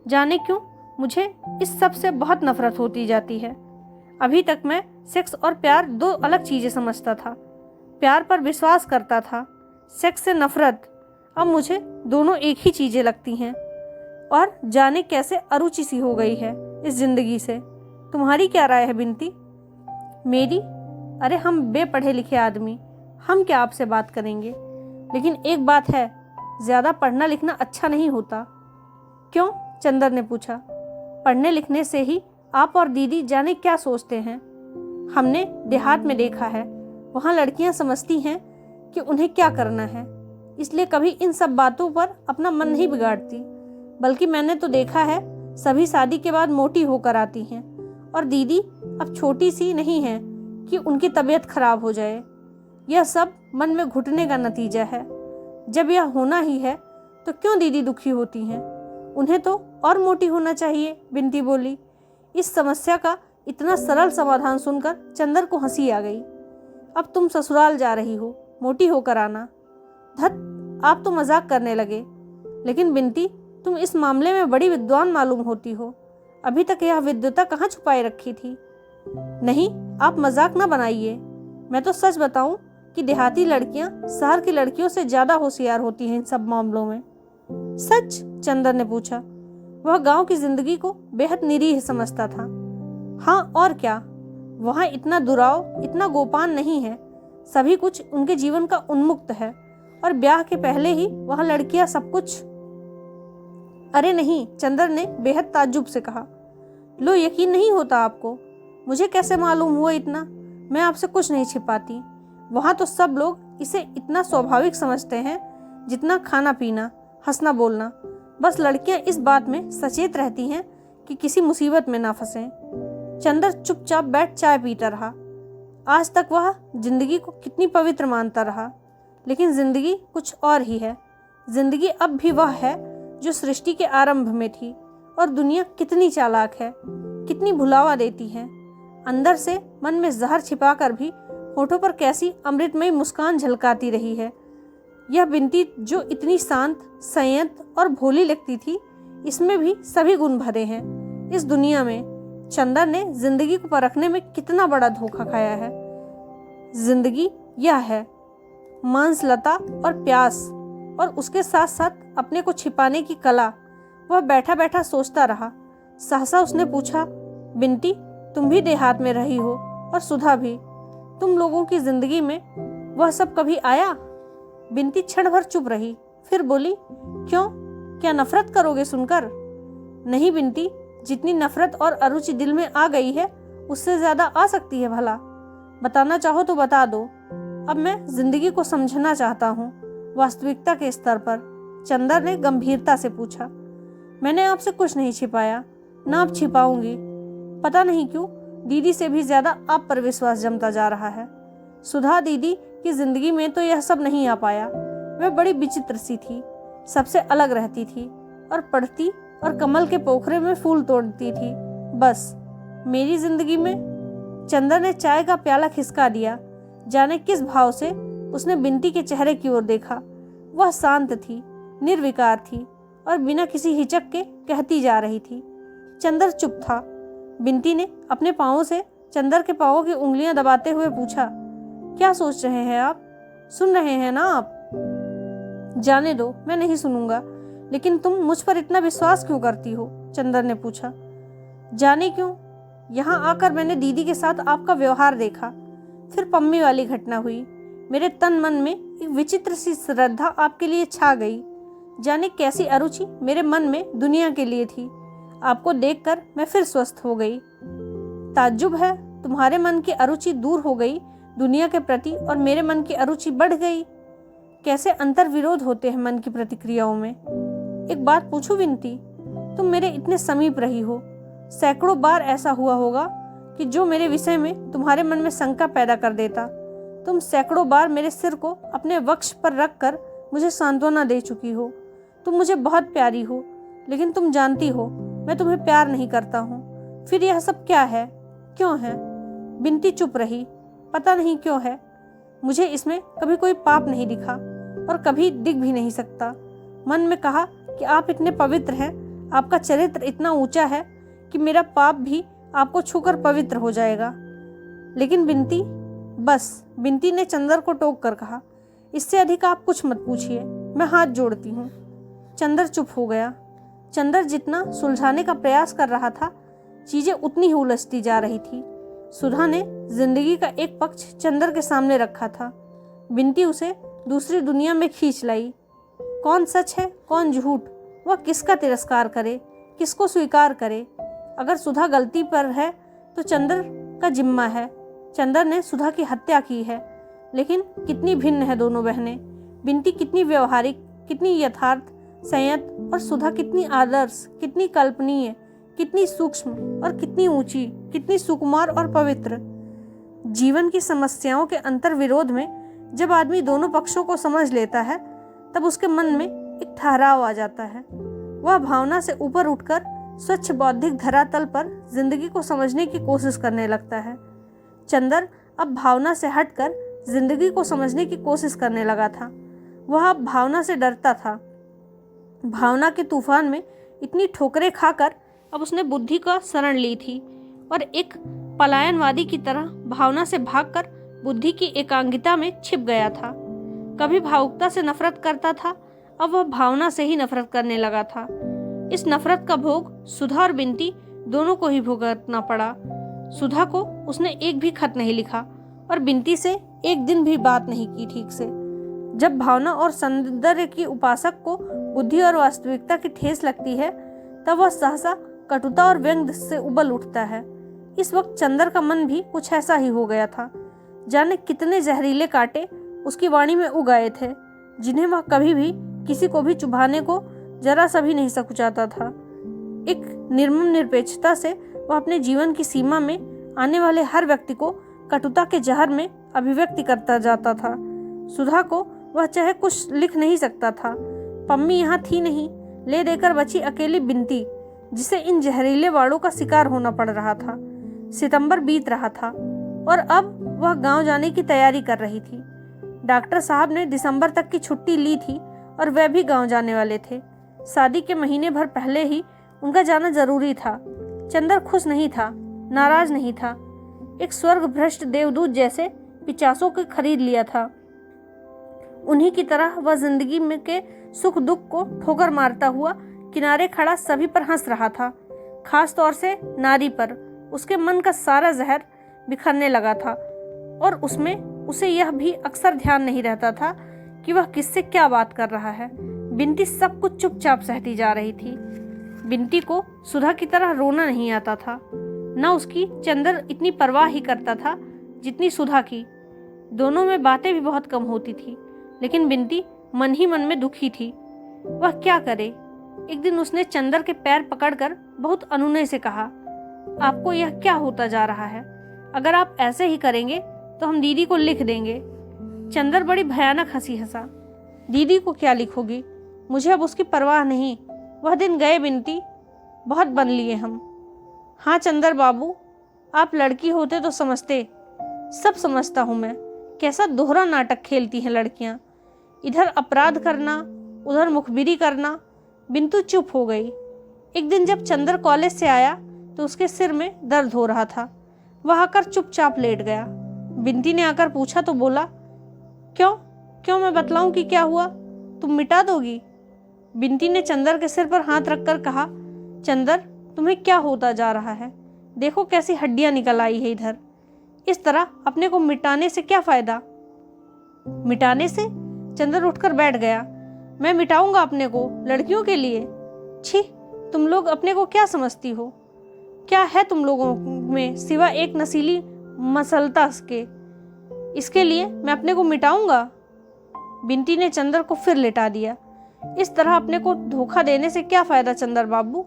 जाने क्यों मुझे इस सब से बहुत नफरत होती जाती है। अभी तक मैं सेक्स और प्यार दो अलग चीजें समझता था। प्यार पर विश्वास करता था, सेक्स से नफरत। अब मुझे दोनों एक ही चीजें लगती हैं और जाने कैसे अरुचि सी हो गई है इस जिंदगी से। तुम्हारी क्या राय है बिनती? मेरी? अरे हम बेपढ़े लिखे आदमी, हम क्या आपसे बात करेंगे? लेकिन एक बात है, ज्यादा पढ़ना लिखना अच्छा नहीं होता। क्यों? चंदर ने पूछा। पढ़ने लिखने से ही आप और दीदी जाने क्या सोचते हैं। हमने देहात में देखा है, वहाँ लड़कियाँ समझती हैं कि उन्हें क्या करना है। इसलिए कभी इन सब बातों पर अपना मन नहीं बिगाड़ती, बल्कि मैंने तो देखा है सभी शादी के बाद मोटी होकर आती हैं, और दीदी अब छोटी सी नहीं है कि उनकी तबीयत खराब हो जाए। यह सब मन में घुटने का नतीजा है। जब यह होना ही है तो क्यों दीदी दुखी होती हैं? उन्हें तो और मोटी होना चाहिए, बिंती बोली। इस समस्या का इतना सरल समाधान सुनकर चंदर को हंसी आ गई। अब तुम ससुराल जा रही हो, मोटी होकर आना। धत, आप तो मजाक करने लगे। लेकिन बिंती, तुम इस मामले में बड़ी विद्वान मालूम होती हो। अभी तक यह विद्वता कहाँ छुपाए रखी थी? नहीं, आप मजाक न बनाइए। मैं तो सच बताऊं कि देहाती लड़कियां शहर की लड़कियों से ज्यादा होशियार होती हैं इन सब मामलों में। सच? चंदर ने पूछा। वह गांव की जिंदगी को बेहद निरीह समझता था। हाँ और क्या, वहाँ इतना दुराव, इतना गोपान नहीं है। सभी कुछ उनके जीवन का उन्मुक्त है, और ब्याह के पहले ही वहाँ लड़कियां सब कुछ। अरे नहीं, चंदर ने बेहद ताज्जुब से कहा। लो, यकीन नहीं होता आपको? मुझे कैसे मालूम हुआ इतना? मैं आपसे कुछ नहीं छिपाती। वहाँ तो सब लोग इसे इतना स्वाभाविक समझते हैं जितना खाना पीना, हंसना बोलना। बस लड़कियां इस बात में सचेत रहती हैं कि किसी मुसीबत में ना फंसें। चंदर चुपचाप बैठ चाय पीता रहा। आज तक वह जिंदगी को कितनी पवित्र मानता रहा, लेकिन जिंदगी कुछ और ही है। जिंदगी अब भी वह है जो सृष्टि के आरंभ में थी, और दुनिया कितनी चालाक है, कितनी भुलावा देती है। अंदर से मन में जहर छिपाकर भी होठों पर कैसी अमृतमयी मुस्कान झलकाती रही है। यह बिंती जो इतनी शांत, संयत और भोली लगती थी, इसमें भी सभी गुण भरे हैं। इस दुनिया में चंदर ने जिंदगी को परखने में कितना बड़ा धोखा खाया है। जिंदगी यह है, मांस, लता और प्यास, और उसके साथ साथ अपने को छिपाने की कला। वह बैठा बैठा सोचता रहा। सहसा उसने पूछा, बिंती, तुम भी देहात में रही हो, और सुधा भी। तुम लोगों की जिंदगी में वह सब कभी आया? बिंती क्षण भर चुप रही, फिर बोली, क्यों, क्या नफरत करोगे सुनकर? नहीं बिंती, जितनी नफरत और अरुचि दिल में आ गई है उससे ज्यादा आ सकती है भला। बताना चाहो तो बता दो। अब मैं जिंदगी को समझना चाहता हूँ, वास्तविकता के स्तर पर। चंदर ने गंभीरता से पूछा। मैंने आपसे कुछ नहीं छिपाया, ना अब छिपाऊंगी। पता नहीं क्यों दीदी से भी ज्यादा आप पर विश्वास जमता जा रहा है। सुधा दीदी की जिंदगी में तो यह सब नहीं आ पाया। वह बड़ी विचित्र सी थी, सबसे अलग रहती थी, और पढ़ती और कमल के पोखरे में फूल तोड़ती थी। बस मेरी जिंदगी में। चंदर ने चाय का प्याला खिसका दिया। जाने किस भाव से उसने बिंती के चेहरे की ओर देखा। वह शांत थी, निर्विकार थी, और बिना किसी हिचक के कहती जा रही थी। चंदर चुप था। बिंती ने अपने पाँवों से चंदर के पाँवों की उंगलियां दबाते हुए पूछा, क्या सोच रहे हैं आप? सुन रहे हैं ना आप? जाने दो, मैं नहीं सुनूंगा। लेकिन तुम मुझ पर इतना विश्वास क्यों करती हो? चंदर ने पूछा। जाने क्यों, यहाँ आकर मैंने दीदी के साथ आपका व्यवहार देखा। फिर पम्मी वाली घटना हुई। मेरे तन मन में एक विचित्र सी श्रद्धा आपके लिए छा गई। जाने कैसी अरुचि मेरे मन में दुनिया के लिए थी। आपको देखकर मैं फिर स्वस्थ हो गई। ताज्जुब है, तुम्हारे मन की अरुचि दूर हो गई दुनिया के प्रति, और मेरे मन की अरुचि बढ़ गई। कैसे अंतर विरोध होते हैं मन की प्रतिक्रियाओं में। एक बात पूछूं बिंती, तुम मेरे इतने समीप रही हो, सैकड़ों बार ऐसा हुआ होगा कि जो मेरे विषय में तुम्हारे मन में शंका पैदा कर देता। तुम सैकड़ों बार मेरे सिर को अपने वक्ष पर रखकर मुझे सांत्वना दे चुकी हो। तुम मुझे बहुत प्यारी हो, लेकिन तुम जानती हो मैं तुम्हें प्यार नहीं करता हूँ। फिर यह सब क्या है, क्यों है? बिंती चुप रही। पता नहीं क्यों है, मुझे इसमें कभी कोई पाप नहीं दिखा, और कभी दिख भी नहीं सकता। मन में कहा कि आप इतने पवित्र हैं, आपका चरित्र इतना ऊंचा है कि मेरा पाप भी आपको छूकर पवित्र हो जाएगा। लेकिन बिंती, बस, बिंती ने चंदर को टोक कर कहा, इससे अधिक आप कुछ मत पूछिए, मैं हाथ जोड़ती हूँ। चंदर चुप हो गया। चंदर जितना सुलझाने का प्रयास कर रहा था, चीजें उतनी ही उलझती जा रही थी। सुधा ने जिंदगी का एक पक्ष चंदर के सामने रखा था। बिंती उसे दूसरी दुनिया में खींच लाई। कौन सच है, कौन झूठ, वह किसका तिरस्कार करे, किसको स्वीकार करे? अगर सुधा गलती पर है तो चंदर का जिम्मा है। चंदर ने सुधा की हत्या की है, लेकिन कितनी भिन्न है दोनों बहनें। बिंती कितनी व्यवहारिक, कितनी यथार्थ, संयत, और सुधा कितनी आदर्श, कितनी कल्पनीय, कितनी सूक्ष्म और कितनी ऊंची, कितनी सुकुमार और पवित्र। जीवन की समस्याओं के अंतर विरोध में जब आदमी दोनों पक्षों को समझ लेता है, तब उसके मन में एक ठहराव आ जाता है। वह भावना से ऊपर उठकर स्वच्छ बौद्धिक धरातल पर जिंदगी को समझने की कोशिश करने लगता है। चंदर अब भावना से हटकर जिंदगी को समझने की कोशिश करने लगा था। वह अब भावना से डरता था। भावना के तूफान में इतनी ठोकरें खाकर अब उसने बुद्धि का शरण ली थी और एक पलायनवादी की तरह भावना से भागकर बुद्धि की एकांगिता में छिप गया था। कभी भावुकता से नफरत करता था, अब वह भावना से ही नफरत करने लगा था। इस नफरत का भोग सुधा और बिंती दोनों को ही भुगतना पड़ा। सुधा को उसने एक भी खत नहीं लिखा और बिंती से एक दिन भी बात नहीं की ठीक से। जब भावना और सौंदर्य की उपासक को बुद्धि और वास्तविकता की ठेस लगती है, तब वह सहसा कटुता और व्यंग्य से उबल उठता है। इस वक्त चंदर का मन भी कुछ ऐसा ही हो गया था। जाने कितने जहरीले कांटे उसकी वाणी में उग आए थे, जिन्हें वह कभी भी किसी को भी चुभाने को जरा सा भी नहीं सकुचाता था। एक निर्मम निरपेक्षता से वह अपने जीवन की सीमा में आने वाले हर व्यक्ति को कटुता के जहर में अभिव्यक्ति करता जाता था। सुधा को वह चाहे कुछ लिख नहीं सकता था। पम्मी यहाँ थी नहीं, ले देकर बची अकेली बिंती, जिसे इन जहरीले वाड़ों का शिकार होना पड़ रहा था। सितंबर बीत रहा था और अब वह गांव जाने की तैयारी कर रही थी। डॉक्टर साहब ने दिसंबर तक की छुट्टी ली थी और वह भी गांव जाने वाले थे। शादी के महीने भर पहले ही उनका जाना जरूरी था। चंदर खुश नहीं था, नाराज नहीं था। एक स्वर्ग भ्रष्ट देवदूत जैसे पिचासों को खरीद लिया था। उन्हीं की तरह वह जिंदगी में के सुख दुख को ठोकर मारता हुआ किनारे खड़ा सभी पर हंस रहा था, खास तौर से नारी पर। उसके मन का सारा जहर बिखरने लगा था और उसमें उसे यह भी अक्सर ध्यान नहीं रहता था कि वह किससे क्या बात कर रहा है। बिंती सब कुछ चुपचाप सहती जा रही थी। बिंती को सुधा की तरह रोना नहीं आता था, न उसकी चंदर इतनी परवाह ही करता था जितनी सुधा की। दोनों में बातें भी बहुत कम होती थी, लेकिन बिंती मन ही मन में दुखी थी। वह क्या करे। एक दिन उसने चंदर के पैर पकड़कर बहुत अनुनय से कहा, आपको यह क्या होता जा रहा है? अगर आप ऐसे ही करेंगे तो हम दीदी को लिख देंगे। चंदर बड़ी भयानक हंसी हंसा। दीदी को क्या लिखोगी? मुझे अब उसकी परवाह नहीं। वह दिन गए बिंती, बहुत बन लिए हम। हाँ चंदर बाबू, आप लड़की होते तो समझते। सब समझता हूँ मैं। कैसा दोहरा नाटक खेलती हैं लड़कियाँ, इधर अपराध करना, उधर मुखबिरी करना। बिंतु चुप हो गई। एक दिन जब चंदर कॉलेज से आया तो उसके सिर में दर्द हो रहा था। वह आकर चुपचाप लेट गया। बिंती ने आकर पूछा तो बोला, क्यों मैं बतलाऊं कि क्या हुआ? तुम मिटा दोगी? बिंती ने चंदर के सिर पर हाथ रखकर कहा, चंदर तुम्हें क्या होता जा रहा है? देखो कैसी हड्डियां निकल आई है इधर। इस तरह अपने को मिटाने से क्या फायदा? मिटाने से? चंदर उठकर बैठ गया। मैं मिटाऊंगा अपने को लड़कियों के लिए? छी, तुम लोग अपने को क्या समझती हो? क्या है तुम लोगों में सिवा एक नशीली मसलता के? इसके लिए मैं अपने को मिटाऊंगा? बिंती ने चंदर को फिर लेटा दिया। इस तरह अपने को धोखा देने से क्या फायदा चंदर बाबू?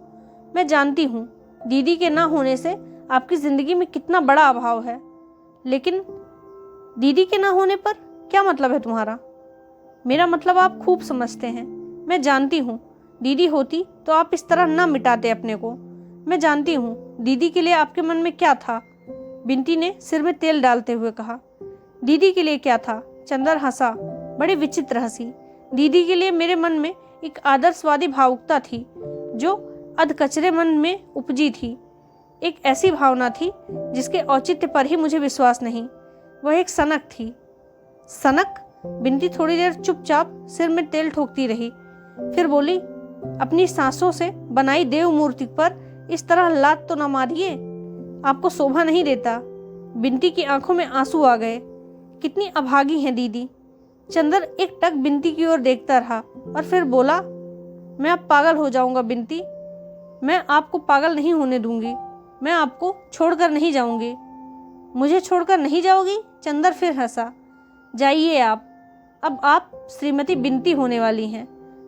मैं जानती हूँ दीदी के ना होने से आपकी जिंदगी में कितना बड़ा अभाव है, लेकिन दीदी के ना होने पर क्या मतलब है तुम्हारा? मेरा मतलब आप खूब समझते हैं। मैं जानती हूँ दीदी होती तो आप इस तरह ना मिटाते अपने को। मैं जानती हूँ दीदी के लिए आपके मन में क्या था। बिंती ने सिर में तेल डालते हुए कहा। दीदी के लिए क्या था? चंदर हंसा, बड़ी विचित्र हंसी। दीदी के लिए मेरे मन में एक आदर्शवादी भावुकता थी जो अधकचरे मन में उपजी थी। एक ऐसी भावना थी जिसके औचित्य पर ही मुझे विश्वास नहीं। वह एक सनक थी। सनक? बिंती थोड़ी देर चुपचाप सिर में तेल ठोकती रही, फिर बोली, अपनी सांसों से बनाई देव मूर्ति पर इस तरह लात तो न मारिए, आपको शोभा नहीं देता। बिंती की आंखों में आंसू आ गए। कितनी अभागी हैं दीदी। चंदर एक टक बिंती की ओर देखता रहा और फिर बोला, मैं अब पागल हो जाऊंगा बिंती। मैं आपको पागल नहीं होने दूंगी। मैं आपको छोड़कर नहीं जाऊंगी। मुझे छोड़कर नहीं जाओगी? चंदर फिर हंसा। जाइए आप, अब आप श्रीमती बिनती होने वाली हैं,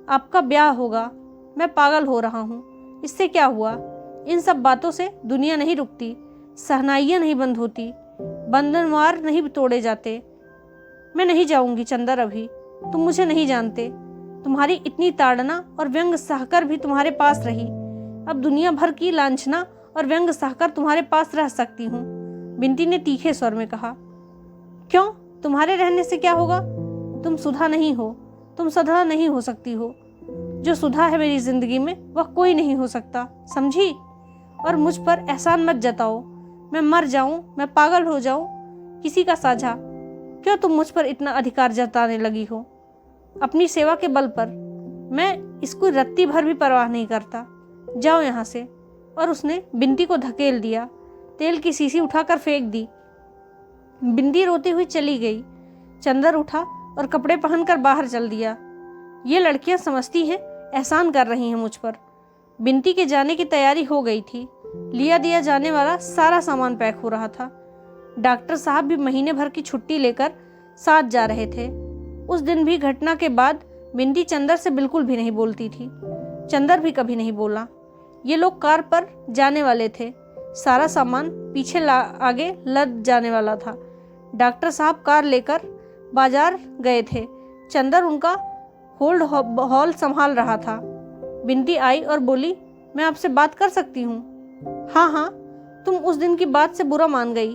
आपका ब्याह होगा। मैं पागल हो रहा हूँ। इससे क्या हुआ? इन सब बातों से दुनिया नहीं रुकती, शहनाइयाँ नहीं बंद होती, बंधनवार नहीं तोड़े जाते। मैं नहीं जाऊंगी चंदर अभी। तुम मुझे नहीं जानते। तुम्हारी इतनी ताड़ना और व्यंग सहकर भी तुम्हारे पास रही। अब दुनिया भर की लांछना और व्यंग सहकर तुम्हारे पास रह सकती हूँ, बिनती ने तीखे स्वर में कहा। क्यों? तुम्हारे रहने से क्या होगा? तुम सुधा नहीं हो, तुम सदा नहीं हो सकती हो। जो सुधा है मेरी जिंदगी में वह कोई नहीं हो सकता, समझी? और मुझ पर एहसान मत जताओ। मैं मर जाऊं, मैं पागल हो जाऊं, किसी का साझा। क्यों तुम मुझ पर इतना अधिकार जताने लगी हो? अपनी सेवा के बल पर। मैं इसको रत्ती भर भी परवाह नहीं करता। जाओ यहाँ से। और उसने बिनती को धकेल दिया, तेल की शीशी उठाकर फेंक दी। बिनती रोती हुई चली गई। चंदर उठा और कपड़े पहनकर बाहर चल दिया। ये लड़कियां समझती हैं एहसान कर रही हैं मुझ पर। बिनती के जाने की तैयारी हो गई थी। लिया दिया जाने वाला सारा सामान पैक हो रहा था। डॉक्टर साहब भी महीने भर की छुट्टी लेकर साथ जा रहे थे। उस दिन भी घटना के बाद बिनती चंदर से बिल्कुल भी नहीं बोलती थी। चंदर भी कभी नहीं बोला। ये लोग कार पर जाने वाले थे। सारा सामान पीछे आगे लद जाने वाला था। डॉक्टर साहब कार लेकर बाजार गए थे। चंदर उनका होल्ड हॉल संभाल रहा था। बिनती आई और बोली, मैं आपसे बात कर सकती हूँ? हाँ हाँ, तुम उस दिन की बात से बुरा मान गई।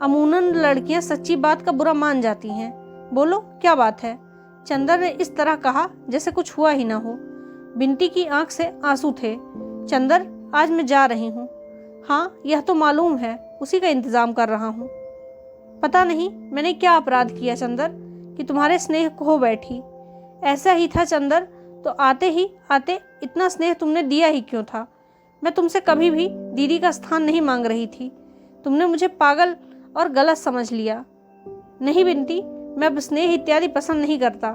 अमूमन लड़कियां सच्ची बात का बुरा मान जाती हैं। बोलो क्या बात है? चंदर ने इस तरह कहा जैसे कुछ हुआ ही ना हो। बिनती की आंख से आंसू थे। चंदर, आज मैं जा रही हूँ। हाँ, यह तो मालूम है, उसी का इंतजाम कर रहा हूँ। पता नहीं मैंने क्या अपराध किया चंदर कि तुम्हारे स्नेह खो बैठी। ऐसा ही था चंदर, तो आते ही आते इतना स्नेह तुमने दिया ही क्यों था? मैं तुमसे कभी भी दीदी का स्थान नहीं मांग रही थी। तुमने मुझे पागल और गलत समझ लिया। नहीं बिनती, मैं अब स्नेह इत्यादि पसंद नहीं करता।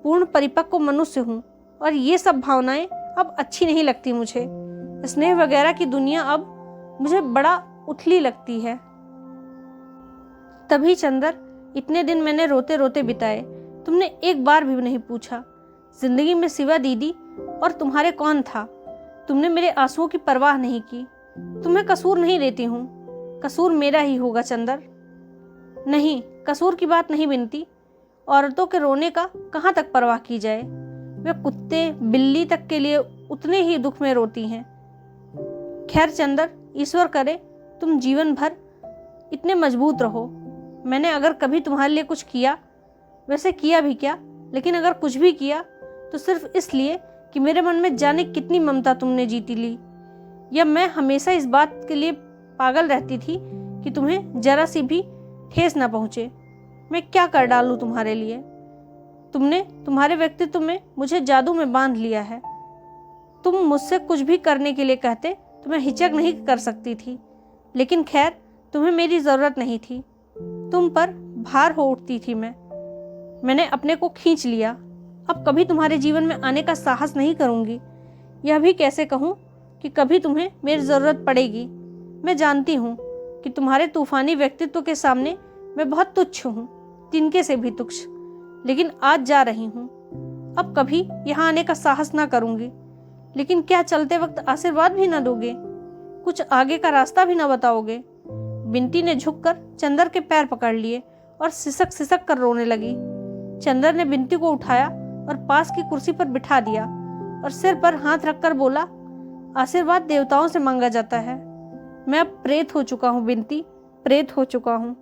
पूर्ण परिपक्व मनुष्य हूँ और ये सब भावनाएं अब अच्छी नहीं लगती मुझे। स्नेह वगैरह की दुनिया अब मुझे बड़ा उथली लगती है। तभी चंदर, इतने दिन मैंने रोते रोते बिताए, तुमने एक बार भी नहीं पूछा जिंदगी में सिवा दीदी और तुम्हारे कौन था? तुमने मेरे आंसुओं की परवाह नहीं की। तुम्हें कसूर नहीं देती हूँ, कसूर मेरा ही होगा चंदर। नहीं, कसूर की बात नहीं बिनती। औरतों के रोने का कहाँ तक परवाह की जाए? वे कुत्ते बिल्ली तक के लिए उतने ही दुख में रोती हैं। खैर चंदर, ईश्वर करे तुम जीवन भर इतने मजबूत रहो। मैंने अगर कभी तुम्हारे लिए कुछ किया, वैसे किया भी क्या, लेकिन अगर कुछ भी किया तो सिर्फ इसलिए कि मेरे मन में जाने कितनी ममता तुमने जीती ली, या मैं हमेशा इस बात के लिए पागल रहती थी कि तुम्हें जरा सी भी ठेस ना पहुँचे। मैं क्या कर डालूं तुम्हारे लिए? तुमने तुम्हारे व्यक्तित्व में मुझे जादू में बांध लिया है। तुम मुझसे कुछ भी करने के लिए कहते तो मैं हिचक नहीं कर सकती थी, लेकिन खैर तुम्हें मेरी ज़रूरत नहीं थी। तुम पर भार हो उठती थी मैंने अपने को खींच लिया। अब कभी तुम्हारे जीवन में आने का साहस नहीं करूँगी। यह भी कैसे कहूँ कि कभी तुम्हें मेरी ज़रूरत पड़ेगी। मैं जानती हूँ कि तुम्हारे तूफानी व्यक्तित्व के सामने मैं बहुत तुच्छ हूँ, तिनके से भी तुच्छ, लेकिन आज जा रही हूँ। अब कभी यहाँ आने का साहस ना करूँगी। लेकिन क्या चलते वक्त आशीर्वाद भी ना दोगे? कुछ आगे का रास्ता भी ना बताओगे? बिनती ने झुककर चंदर के पैर पकड़ लिए और सिसक सिसक कर रोने लगी। चंदर ने बिनती को उठाया और पास की कुर्सी पर बिठा दिया और सिर पर हाथ रखकर बोला, आशीर्वाद देवताओं से मांगा जाता है। मैं अब प्रेत हो चुका हूँ बिनती, प्रेत हो चुका हूँ।